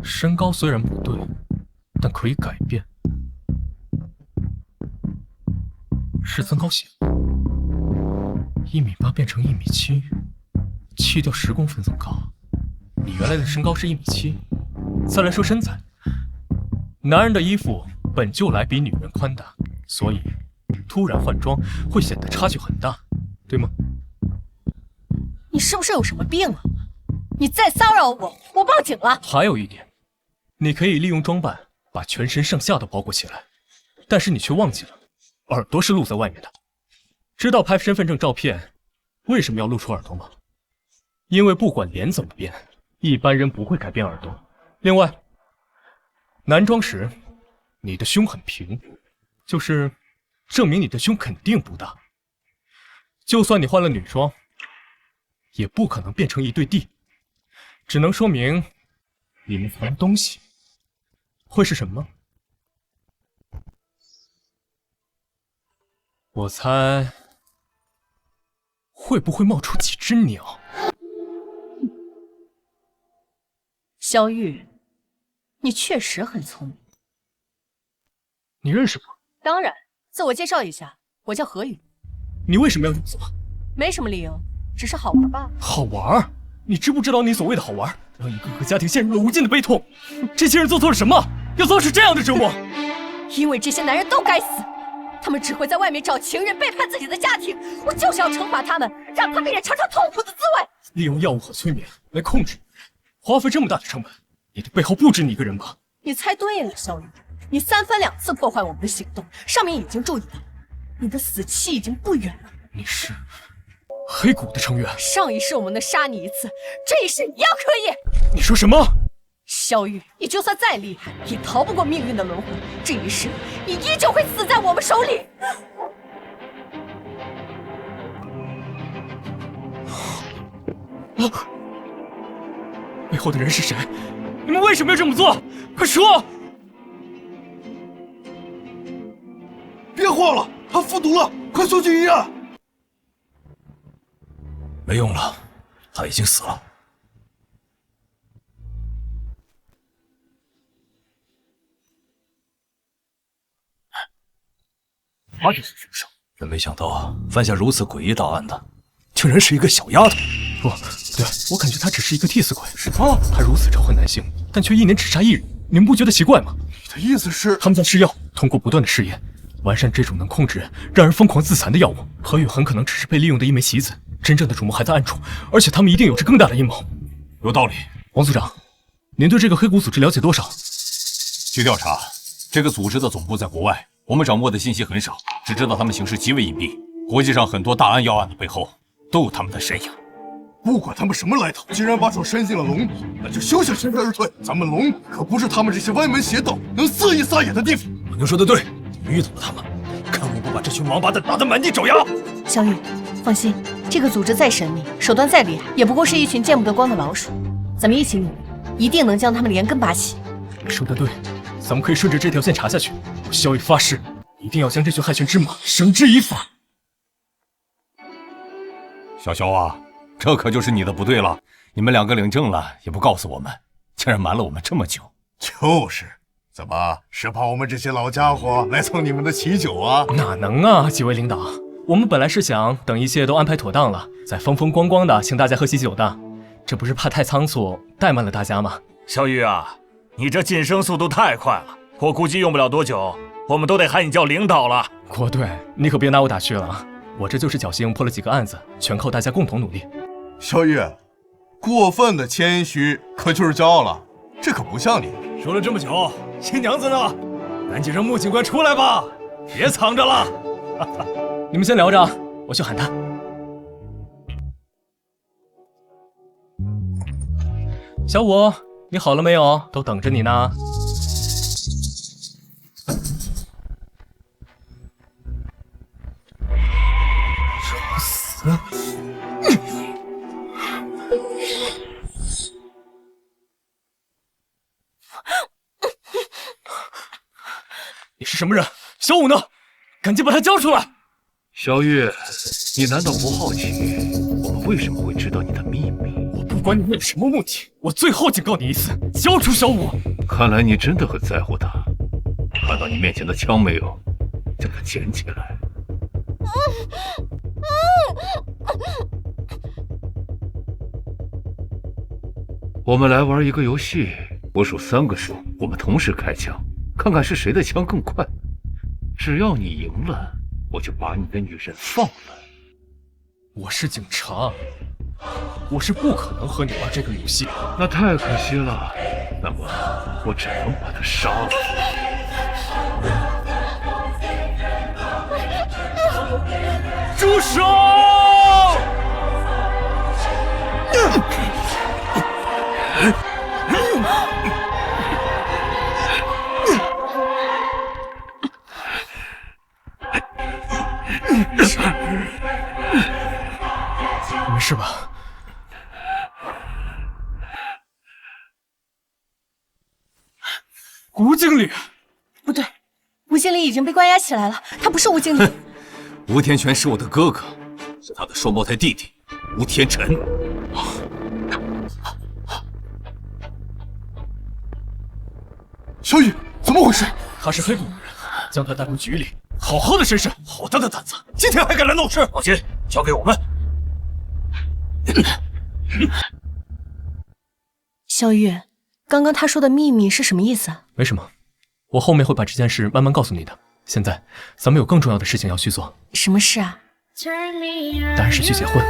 身高虽然不对，但可以改变。是增高鞋，1.8米变成1.7米，去掉10公分增高。你原来的身高是1.7米。再来说身材，男人的衣服本就来比女人宽大，所以突然换装会显得差距很大，对吗？你是不是有什么病啊？你再骚扰我，我报警了。还有一点，你可以利用装扮把全身上下都包裹起来，但是你却忘记了，耳朵是露在外面的。知道拍身份证照片为什么要露出耳朵吗？因为不管脸怎么变，一般人不会改变耳朵。另外，男装时你的胸很平，就是证明你的胸肯定不大。就算你换了女装，也不可能变成一对 D， 只能说明里面藏东西。会是什么？我猜会不会冒出几只鸟？萧玉，你确实很聪明。你认识我？当然，自我介绍一下，我叫何雨。你为什么要这么做？没什么理由，只是好玩罢了。好玩？你知不知道你所谓的好玩，让一个个家庭陷入了无尽的悲痛？这些人做错了什么，要遭受这样的折磨？因为这些男人都该死，他们只会在外面找情人，背叛自己的家庭。我就是要惩罚他们，让他们也尝尝痛苦的滋味。利用药物和催眠来控制，花费这么大的成本，你的背后不止你一个人吧？你猜对了，萧雨，你3番2次破坏我们的行动，上面已经注意到，你的死期已经不远了。你是黑谷的成员。上一世我们能杀你一次，这一世一样可以。你说什么？萧玉，你就算再厉害，也逃不过命运的轮回。这一世，你依旧会死在我们手里。背后的人是谁？你们为什么要这么做？快说！别慌了，他服毒了，快送去医院。没用了，他已经死了。他就是凶手，真没想到犯下如此诡异大案的，竟然是一个小丫头。不对，我感觉他只是一个替死鬼。是他如此招魂男性，但却1年只杀1人，你们不觉得奇怪吗？你的意思是，他们在试药，通过不断的试验，完善这种能控制让人疯狂自残的药物。何宇很可能只是被利用的一枚棋子，真正的主谋还在暗处，而且他们一定有着更大的阴谋。有道理。王组长，您对这个黑谷组织了解多少？据调查，这个组织的总部在国外，我们掌握的信息很少，只知道他们行事极为隐蔽。国际上很多大案要案的背后都有他们的身影。不管他们什么来头，既然把手伸进了龙里，那就休想全身而退。咱们龙可不是他们这些歪门邪道能肆意撒野的地方。老牛说的对，你遇到了他们，看我不把这群王八蛋打得满地找牙！小雨，放心，这个组织再神秘，手段再厉害，也不过是一群见不得光的老鼠。咱们一起努力，一定能将他们连根拔起。说得对，咱们可以顺着这条线查下去。我萧雨发誓，一定要将这群害群之马绳之以法。小萧啊，这可就是你的不对了。你们2个领证了也不告诉我们，竟然瞒了我们这么久。就是，怎么是怕我们这些老家伙来蹭你们的喜酒啊？哪能啊，几位领导，我们本来是想等一切都安排妥当了，再风风光光的请大家喝喜酒的，这不是怕太仓促怠慢了大家吗？小雨啊，你这晋升速度太快了，我估计用不了多久，我们都得喊你叫领导了。国队，你可别拿我打趣了啊！我这就是侥幸破了几个案子，全靠大家共同努力。萧玉，过分的谦虚可就是骄傲了，这可不像你。说了这么久，新娘子呢？赶紧让穆警官出来吧，别藏着了。你们先聊着，我去喊他。小五，你好了没有？都等着你呢。找死！你是什么人？小五呢？赶紧把他交出来！小月，你难道不好奇我们为什么会知道你的秘密？我不管你为了什么目的，我最后警告你一次，交出小五！看来你真的很在乎他。看到你面前的枪没有？将它捡起来。我们来玩一个游戏，我数3个数，我们同时开枪，看看是谁的枪更快。只要你赢了，我就把你的女人放了。我是警察，我是不可能和你玩这个游戏。那太可惜了，那么我只能把他杀了。住手！没事吧？吴经理，不对，吴经理已经被关押起来了，他不是吴经理。吴天全是我的哥哥，是他的双胞胎弟弟吴天辰。小雨，怎么回事？他是黑谷人，将他带回局里，好好的审审。好大的胆子，今天还敢来闹事！放心，交给我们。小雨，刚刚他说的秘密是什么意思啊？没什么，我后面会把这件事慢慢告诉你的。现在咱们有更重要的事情要去做。什么事啊？当然是去结婚。